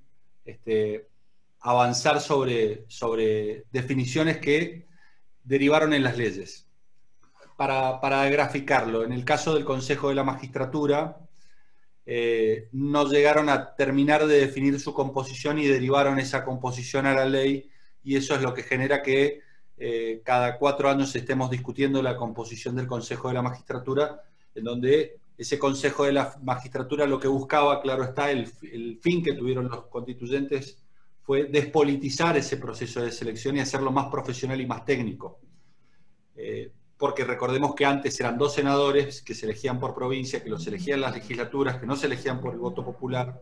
Speaker 2: avanzar sobre definiciones que derivaron en las leyes. Para graficarlo, en el caso del Consejo de la Magistratura, no llegaron a terminar de definir su composición y derivaron esa composición a la ley, y eso es lo que genera que cada 4 años estemos discutiendo la composición del Consejo de la Magistratura, en donde ese Consejo de la Magistratura lo que buscaba, claro está, el fin que tuvieron los constituyentes fue despolitizar ese proceso de selección y hacerlo más profesional y más técnico. Porque recordemos que antes eran 2 senadores que se elegían por provincia, que los elegían las legislaturas, que no se elegían por el voto popular,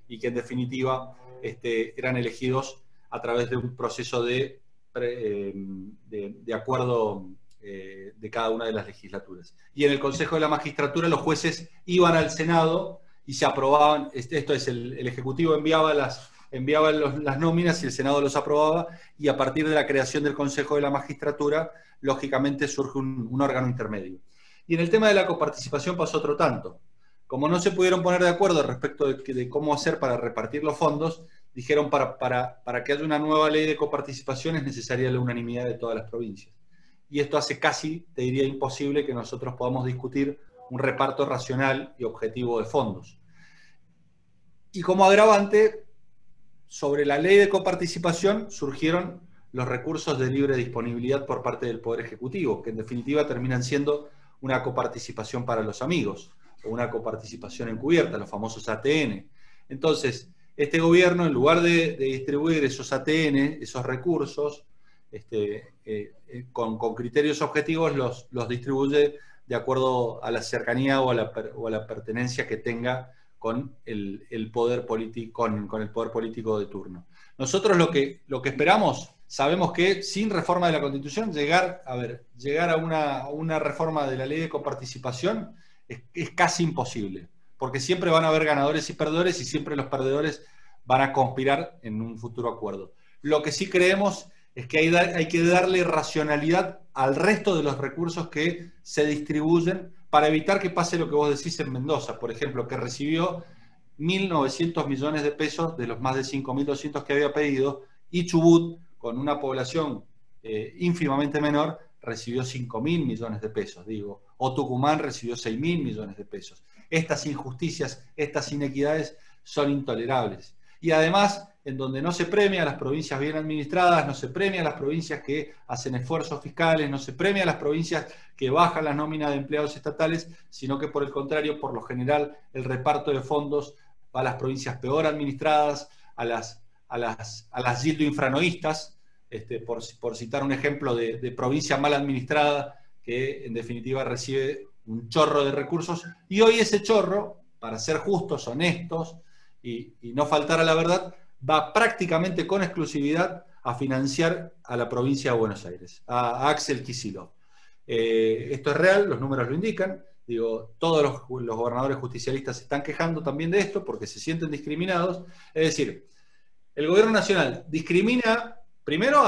Speaker 2: y que en definitiva eran elegidos a través de un proceso de acuerdo de cada una de las legislaturas. Y en el Consejo de la Magistratura los jueces iban al Senado y se aprobaban, esto es, el Ejecutivo enviaba las nóminas y el Senado los aprobaba, y a partir de la creación del Consejo de la Magistratura, lógicamente surge un órgano intermedio. Y en el tema de la coparticipación pasó otro tanto. Como no se pudieron poner de acuerdo respecto de cómo hacer para repartir los fondos, dijeron para que haya una nueva ley de coparticipación es necesaria la unanimidad de todas las provincias. Y esto hace casi, te diría, imposible que nosotros podamos discutir un reparto racional y objetivo de fondos. Y como agravante, sobre la ley de coparticipación surgieron los recursos de libre disponibilidad por parte del Poder Ejecutivo, que en definitiva terminan siendo una coparticipación para los amigos, o una coparticipación encubierta, los famosos ATN. Entonces, este gobierno, en lugar de distribuir esos ATN, esos recursos, con criterios objetivos, los distribuye de acuerdo a la cercanía o a la pertenencia que tenga con el poder político, con el poder político de turno. Nosotros lo que esperamos, sabemos que sin reforma de la Constitución, llegar a una reforma de la ley de coparticipación es casi imposible, porque siempre van a haber ganadores y perdedores, y siempre los perdedores van a conspirar en un futuro acuerdo. Lo que sí creemos es que hay que darle racionalidad al resto de los recursos que se distribuyen para evitar que pase lo que vos decís en Mendoza, por ejemplo, que recibió 1.900 millones de pesos de los más de 5.200 que había pedido, y Chubut, con una población ínfimamente menor, recibió 5.000 millones de pesos, digo, o Tucumán recibió 6.000 millones de pesos. Estas injusticias, estas inequidades son intolerables. Y además, en donde no se premia a las provincias bien administradas, no se premia a las provincias que hacen esfuerzos fiscales, no se premia a las provincias que bajan las nóminas de empleados estatales, sino que por el contrario, por lo general, el reparto de fondos va a las provincias peor administradas, a las gildo-infranoístas, por citar un ejemplo de provincia mal administrada, que en definitiva recibe un chorro de recursos, y hoy ese chorro, para ser justos, honestos y no faltar a la verdad, va prácticamente con exclusividad a financiar a la provincia de Buenos Aires, a Axel Kicillof. Esto es real, los números lo indican. Digo, todos los gobernadores justicialistas se están quejando también de esto porque se sienten discriminados. Es decir, el gobierno nacional discrimina, primero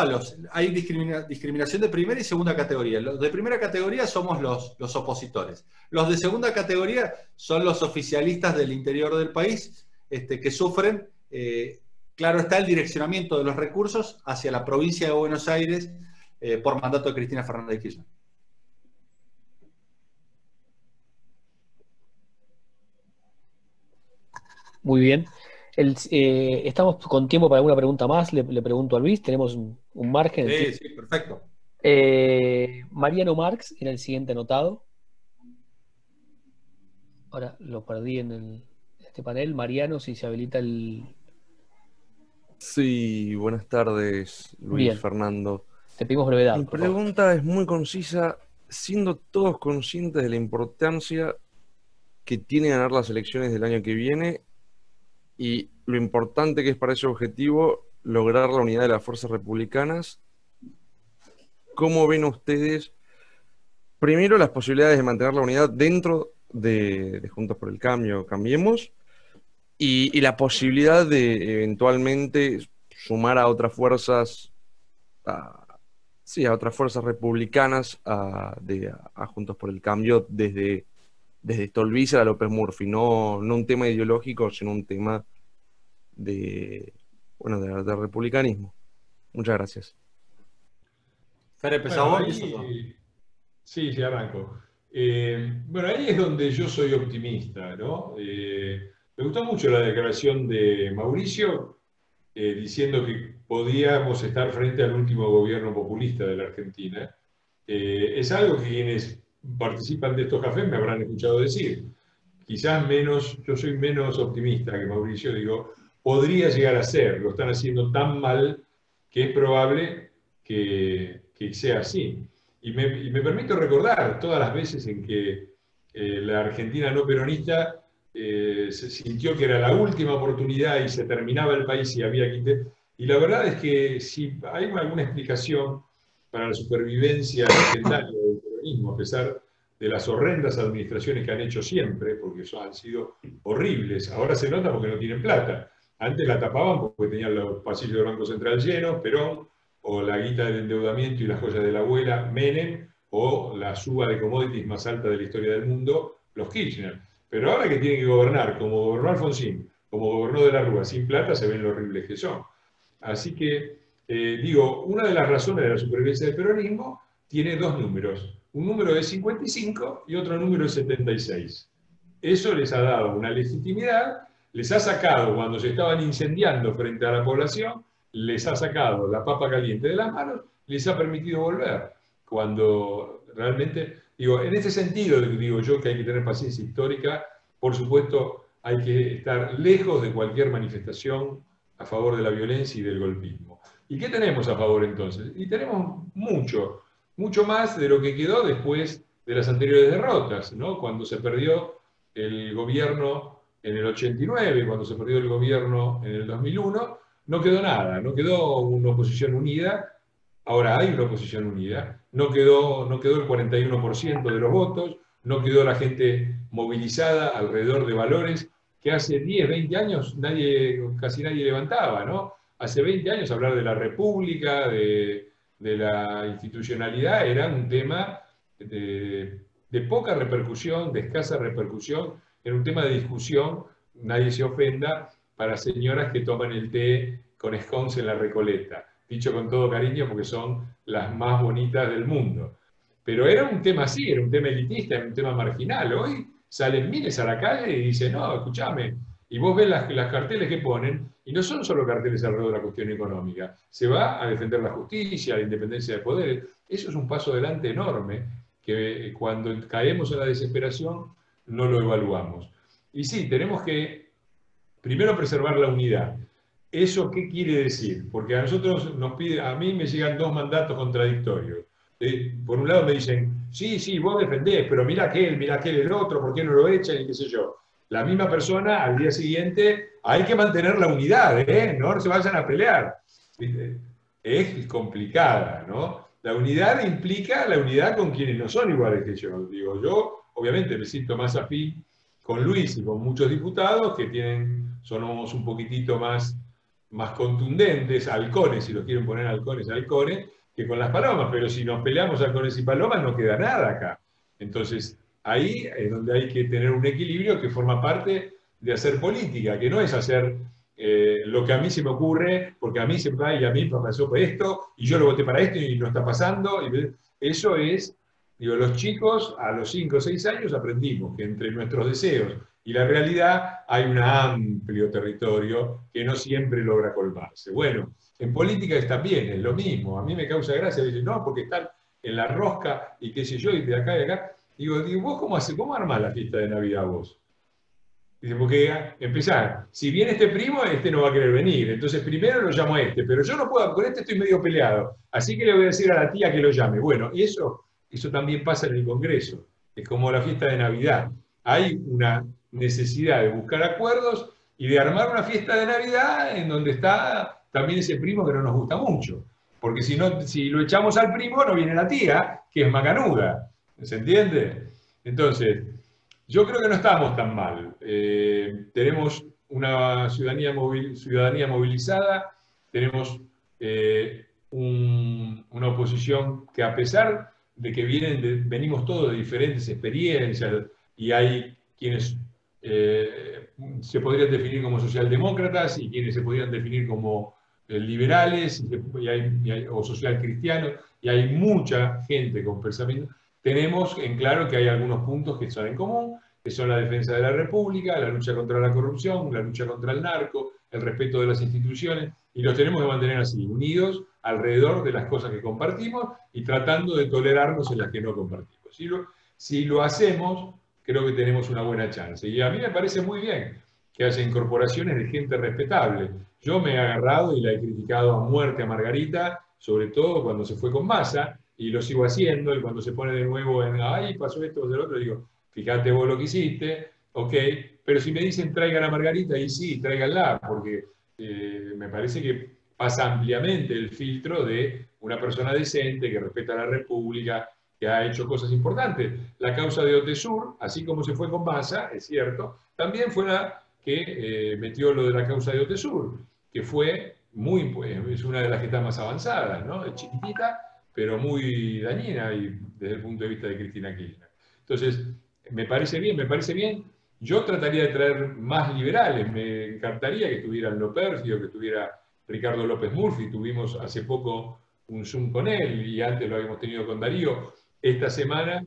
Speaker 2: hay discriminación de primera y segunda categoría. Los de primera categoría somos los opositores. Los de segunda categoría son los oficialistas del interior del país, que sufren, claro está, el direccionamiento de los recursos hacia la provincia de Buenos Aires por mandato de Cristina Fernández de Kirchner.
Speaker 3: Muy bien. Estamos con tiempo para alguna pregunta más. Le pregunto a Luis, tenemos un margen.
Speaker 2: Sí, perfecto.
Speaker 3: Mariano Marx era el siguiente anotado. Ahora lo perdí en este panel. Mariano, si se habilita el...
Speaker 9: Sí, buenas tardes, Luis.
Speaker 3: Bien.
Speaker 9: Fernando.
Speaker 3: Te pedimos brevedad.
Speaker 9: Mi
Speaker 3: por favor.
Speaker 9: pregunta es muy concisa, siendo todos conscientes de la importancia que tiene ganar las elecciones del año que viene y lo importante que es para ese objetivo lograr la unidad de las fuerzas republicanas, ¿cómo ven ustedes, primero, las posibilidades de mantener la unidad dentro de Juntos por el Cambio, Cambiemos, y la posibilidad de eventualmente sumar a otras fuerzas, a otras fuerzas republicanas a Juntos por el Cambio desde Stolbizer a López Murphy, no un tema ideológico, sino un tema de republicanismo? Muchas gracias.
Speaker 2: Fer, ¿empezamos?
Speaker 1: Sí, arranco. Bueno, ahí es donde yo soy optimista, ¿no? Me gustó mucho la declaración de Mauricio diciendo que podíamos estar frente al último gobierno populista de la Argentina. Es algo que quienes participan de estos cafés me habrán escuchado decir. Quizás menos, yo soy menos optimista que Mauricio, digo, podría llegar a ser, lo están haciendo tan mal que es probable que sea así. Y me permito recordar todas las veces en que la Argentina no peronista se sintió que era la última oportunidad y se terminaba el país y había que... Y la verdad es que si hay alguna explicación para la supervivencia legendaria del peronismo, a pesar de las horrendas administraciones que han hecho siempre, porque eso han sido horribles, ahora se nota porque no tienen plata. Antes la tapaban porque tenían los pasillos del Banco Central llenos, Perón, o la guita del endeudamiento y las joyas de la abuela, Menem, o la suba de commodities más alta de la historia del mundo, los Kirchner. Pero ahora que tienen que gobernar, como gobernó Alfonsín, como gobernó de la Rúa, sin plata, se ven lo horribles que son. Así que, digo, una de las razones de la supervivencia del peronismo tiene dos números. Un número de 55 y otro número de 76. Eso les ha dado una legitimidad, les ha sacado, cuando se estaban incendiando frente a la población, les ha sacado la papa caliente de las manos, les ha permitido volver. Cuando realmente, digo, en ese sentido, digo yo que hay que tener paciencia histórica, por supuesto hay que estar lejos de cualquier manifestación a favor de la violencia y del golpismo. ¿Y qué tenemos a favor entonces? Y tenemos mucho más de lo que quedó después de las anteriores derrotas, ¿no? Cuando se perdió el gobierno en el 89, cuando se perdió el gobierno en el 2001, no quedó nada, no quedó una oposición unida. Ahora hay una oposición unida, no quedó el 41% de los votos, no quedó la gente movilizada alrededor de valores que hace 10, 20 años casi nadie levantaba, ¿no? Hace 20 años hablar de la república, de la institucionalidad, era un tema de poca repercusión, de escasa repercusión, era un tema de discusión, nadie se ofenda, para señoras que toman el té con scones en la Recoleta, dicho con todo cariño porque son las más bonitas del mundo. Pero era un tema así, era un tema elitista, era un tema marginal. Hoy salen miles a la calle y dicen, no, escúchame, y vos ves las carteles que ponen, y no son solo carteles alrededor de la cuestión económica, se va a defender la justicia, la independencia de poderes. Eso es un paso adelante enorme, que cuando caemos en la desesperación no lo evaluamos. Y sí, tenemos que primero preservar la unidad. ¿Eso qué quiere decir? Porque a nosotros a mí me llegan dos mandatos contradictorios. Por un lado me dicen, sí, vos defendés, pero mirá aquel el otro, ¿por qué no lo echan? Y qué sé yo. La misma persona al día siguiente, hay que mantener la unidad, no se vayan a pelear. Es complicada, ¿no? La unidad implica la unidad con quienes no son iguales que yo. Digo, yo obviamente me siento más afín con Luis y con muchos diputados que somos un poquitito más contundentes, halcones, si los quieren poner halcones, que con las palomas, pero si nos peleamos halcones y palomas no queda nada acá. Entonces, ahí es donde hay que tener un equilibrio que forma parte de hacer política, que no es hacer lo que a mí se me ocurre, porque a mí se me va y a mí me pasó por esto, y yo lo voté para esto y no está pasando. Eso es, digo, los chicos a los 5 o 6 años aprendimos que entre nuestros deseos y la realidad hay un amplio territorio que no siempre logra colmarse. Bueno, en política también es lo mismo. A mí me causa gracia, dicen, no, porque están en la rosca y qué sé yo, y de acá y de acá. Digo, ¿vos cómo armás la fiesta de Navidad vos? Dice, porque empezar, si viene este primo, este no va a querer venir, entonces primero lo llamo a este, pero yo no puedo, con este estoy medio peleado, así que le voy a decir a la tía que lo llame. Bueno, y eso también pasa en el Congreso, es como la fiesta de Navidad. Hay una necesidad de buscar acuerdos y de armar una fiesta de Navidad en donde está también ese primo que no nos gusta mucho, porque si lo echamos al primo no viene la tía, que es macanuda, ¿se entiende? Entonces, yo creo que no estamos tan mal. Tenemos una ciudadanía movilizada, tenemos una oposición que, a pesar de que venimos todos de diferentes experiencias y hay quienes se podrían definir como socialdemócratas y quienes se podrían definir como liberales o social cristianos, y hay mucha gente con pensamiento. tenemos en claro que hay algunos puntos que son en común, que son la defensa de la República, la lucha contra la corrupción, la lucha contra el narco, el respeto de las instituciones, y los tenemos que mantener así, unidos alrededor de las cosas que compartimos y tratando de tolerarnos en las que no compartimos. Si lo hacemos, creo que tenemos una buena chance. Y a mí me parece muy bien que haya incorporaciones de gente respetable. Yo me he agarrado y la he criticado a muerte a Margarita, sobre todo cuando se fue con Massa, y lo sigo haciendo, y cuando se pone de nuevo en, ay, pasó esto o del otro, digo, fíjate vos lo que hiciste, ok, pero si me dicen traigan a Margarita, y sí, tráiganla, porque me parece que pasa ampliamente el filtro de una persona decente, que respeta a la República, que ha hecho cosas importantes. La causa de Otesur, así como se fue con Massa, es cierto, también fue la que metió lo de la causa de Otesur, que fue es una de las que está más avanzadas, ¿no? Es chiquitita, pero muy dañina y desde el punto de vista de Cristina Kirchner. Entonces, me parece bien. Yo trataría de traer más liberales. Me encantaría que estuvieran Lopercio, que estuviera Ricardo López Murphy. Tuvimos hace poco un Zoom con él y antes lo habíamos tenido con Darío. Esta semana,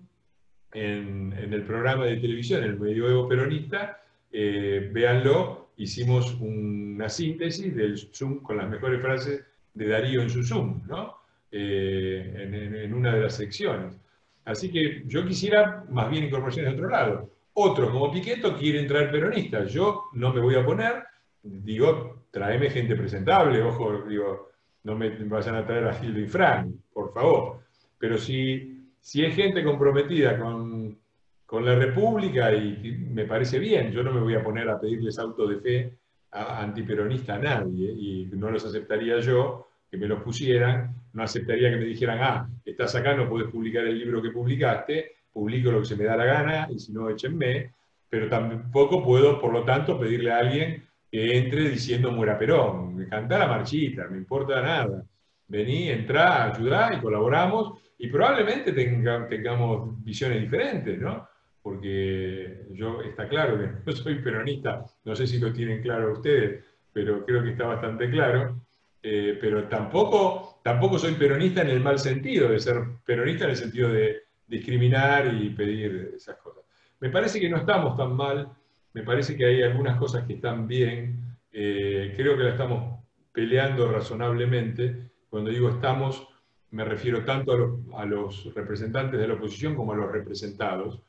Speaker 1: en el programa de televisión, el Medioevo Peronista, véanlo, hicimos una síntesis del Zoom con las mejores frases de Darío en su Zoom, ¿no? En una de las secciones. Así que yo quisiera más bien incorporaciones de otro lado. Otros, como Piquetto, quieren traer peronistas. Yo no me voy a poner, digo, tráeme gente presentable, ojo, digo, no me vayan a traer a Gildo y Fran, por favor. Pero si es gente comprometida con la República, y me parece bien, yo no me voy a poner a pedirles auto de fe antiperonista a nadie, y no los aceptaría yo, que me los pusieran, no aceptaría que me dijeran, estás acá, no puedes publicar el libro que publicaste, publico lo que se me da la gana, y si no, échenme, pero tampoco puedo, por lo tanto, pedirle a alguien que entre diciendo muera Perón, cantá la marchita, no me importa nada, vení, entrá, ayudá y colaboramos, y probablemente tengamos visiones diferentes, ¿no? Porque está claro que no soy peronista, no sé si lo tienen claro ustedes, pero creo que está bastante claro. Pero tampoco soy peronista en el mal sentido, de ser peronista en el sentido de discriminar y pedir esas cosas. Me parece que no estamos tan mal, me parece que hay algunas cosas que están bien, creo que la estamos peleando razonablemente. Cuando digo estamos, me refiero tanto a los representantes de la oposición como a los representados.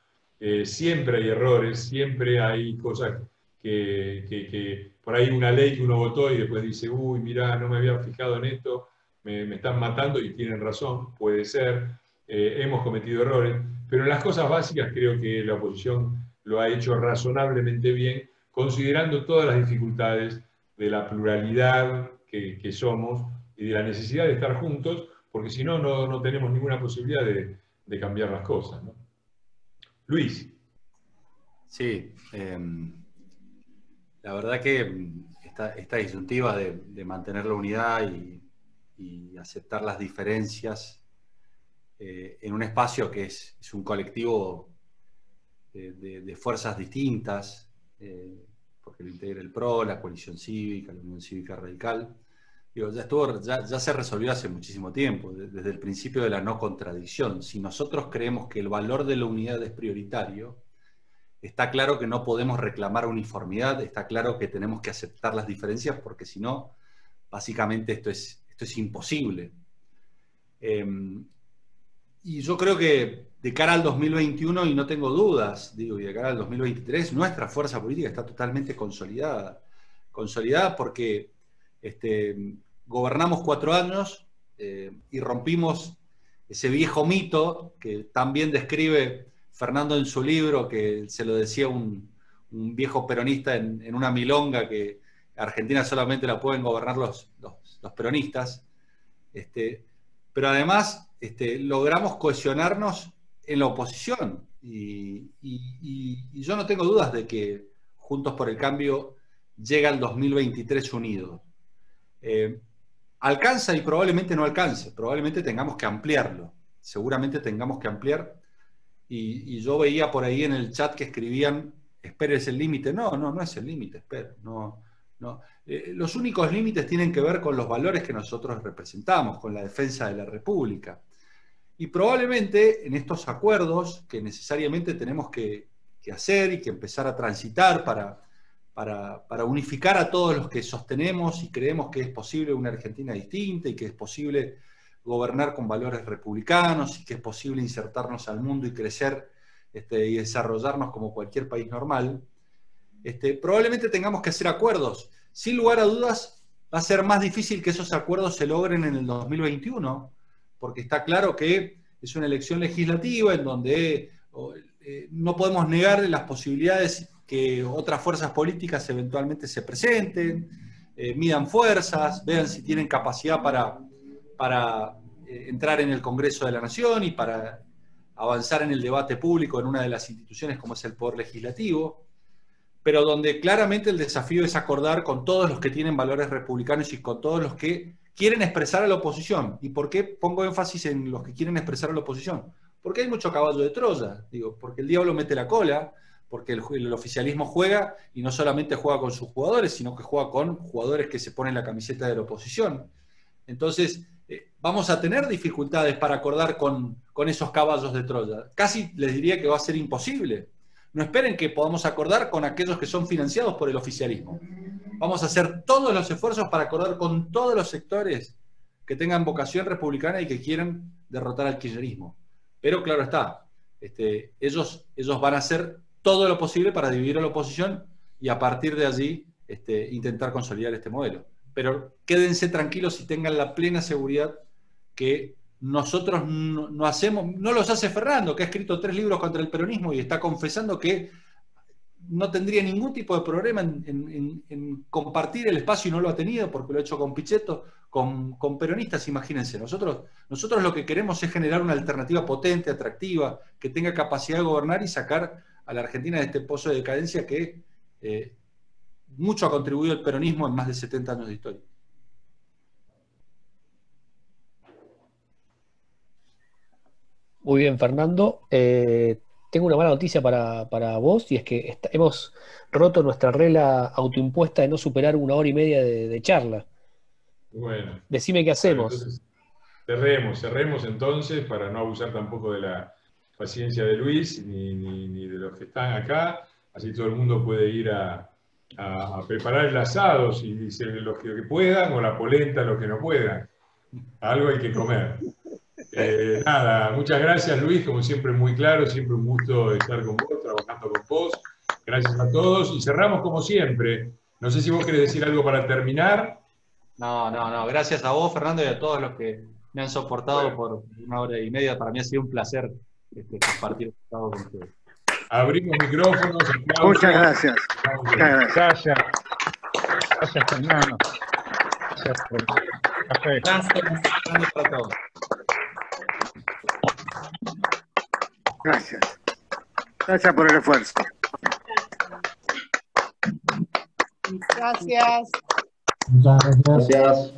Speaker 1: Siempre hay errores, siempre hay cosas que por ahí una ley que uno votó y después dice, uy, mirá, no me había fijado en esto, me están matando, y tienen razón, puede ser, hemos cometido errores, pero en las cosas básicas creo que la oposición lo ha hecho razonablemente bien, considerando todas las dificultades de la pluralidad que somos y de la necesidad de estar juntos, porque si no, no tenemos ninguna posibilidad de cambiar las cosas, ¿no? Luis.
Speaker 2: Sí, la verdad que esta disyuntiva de mantener la unidad y aceptar las diferencias en un espacio que es un colectivo de fuerzas distintas, porque lo integra el PRO, la Coalición Cívica, la Unión Cívica Radical, digo, ya se resolvió hace muchísimo tiempo, desde el principio de la no contradicción. Si nosotros creemos que el valor de la unidad es prioritario, está claro que no podemos reclamar uniformidad, está claro que tenemos que aceptar las diferencias, porque si no, básicamente esto es imposible. Y yo creo que de cara al 2021, y no tengo dudas, digo, y de cara al 2023, nuestra fuerza política está totalmente consolidada. Consolidada porque gobernamos 4 años y rompimos ese viejo mito que tan bien describe Fernando en su libro, que se lo decía un viejo peronista en una milonga, que Argentina solamente la pueden gobernar los peronistas. Pero además logramos cohesionarnos en la oposición. Y yo no tengo dudas de que Juntos por el Cambio llega al 2023 unido. Alcanza y probablemente no alcance, probablemente tengamos que ampliarlo, seguramente tengamos que ampliar. Y yo veía por ahí en el chat que escribían, espere, es el límite. No es el límite, espera. No. Los únicos límites tienen que ver con los valores que nosotros representamos, con la defensa de la República. Y probablemente en estos acuerdos que necesariamente tenemos que hacer y que empezar a transitar para unificar a todos los que sostenemos y creemos que es posible una Argentina distinta y que es posible gobernar con valores republicanos y que es posible insertarnos al mundo y crecer y desarrollarnos como cualquier país normal, probablemente tengamos que hacer acuerdos. Sin lugar a dudas, va a ser más difícil que esos acuerdos se logren en el 2021, porque está claro que es una elección legislativa en donde no podemos negar las posibilidades que otras fuerzas políticas eventualmente se presenten, midan fuerzas, vean si tienen capacidad para entrar en el Congreso de la Nación y para avanzar en el debate público en una de las instituciones como es el Poder Legislativo, pero donde claramente el desafío es acordar con todos los que tienen valores republicanos y con todos los que quieren expresar a la oposición. ¿Y por qué pongo énfasis en los que quieren expresar a la oposición? Porque hay mucho caballo de Troya, porque el diablo mete la cola, porque el oficialismo juega, y no solamente juega con sus jugadores, sino que juega con jugadores que se ponen la camiseta de la oposición. Entonces, vamos a tener dificultades para acordar con esos caballos de Troya. Casi les diría que va a ser imposible. No esperen que podamos acordar con aquellos que son financiados por el oficialismo. Vamos a hacer todos los esfuerzos para acordar con todos los sectores que tengan vocación republicana y que quieran derrotar al kirchnerismo. Pero claro está, ellos van a hacer todo lo posible para dividir a la oposición y a partir de allí intentar consolidar este modelo. Pero quédense tranquilos y tengan la plena seguridad que nosotros no hacemos, no los hace Fernando, que ha escrito 3 libros contra el peronismo y está confesando que no tendría ningún tipo de problema en compartir el espacio y no lo ha tenido porque lo ha hecho con Pichetto, con peronistas, imagínense. Nosotros lo que queremos es generar una alternativa potente, atractiva, que tenga capacidad de gobernar y sacar a la Argentina de este pozo de decadencia que mucho ha contribuido el peronismo en más de 70 años de historia.
Speaker 3: Muy bien, Fernando. Tengo una mala noticia para vos, y es que hemos roto nuestra regla autoimpuesta de no superar 1 hora y media de charla.
Speaker 1: Bueno.
Speaker 3: Decime qué hacemos.
Speaker 1: Entonces, cerremos entonces, para no abusar tampoco de la paciencia de Luis, ni de los que están acá. Así todo el mundo puede ir a preparar el asado, si dicen los que puedan, o la polenta los que no puedan. Algo hay que comer. Nada, muchas gracias Luis, como siempre muy claro, siempre un gusto estar con vos, trabajando con vos. Gracias a todos y cerramos como siempre. No sé si vos querés decir algo para terminar.
Speaker 2: No, gracias a vos, Fernando, y a todos los que me han soportado por 1 hora y media. Para mí ha sido un placer compartir el estado con ustedes.
Speaker 1: Abrimos micrófonos.
Speaker 4: Muchas gracias.
Speaker 10: Gracias, Fernando. Gracias por el café.
Speaker 2: Gracias a todos.
Speaker 4: Gracias. Gracias por el esfuerzo.
Speaker 7: Gracias.
Speaker 10: Muchas gracias.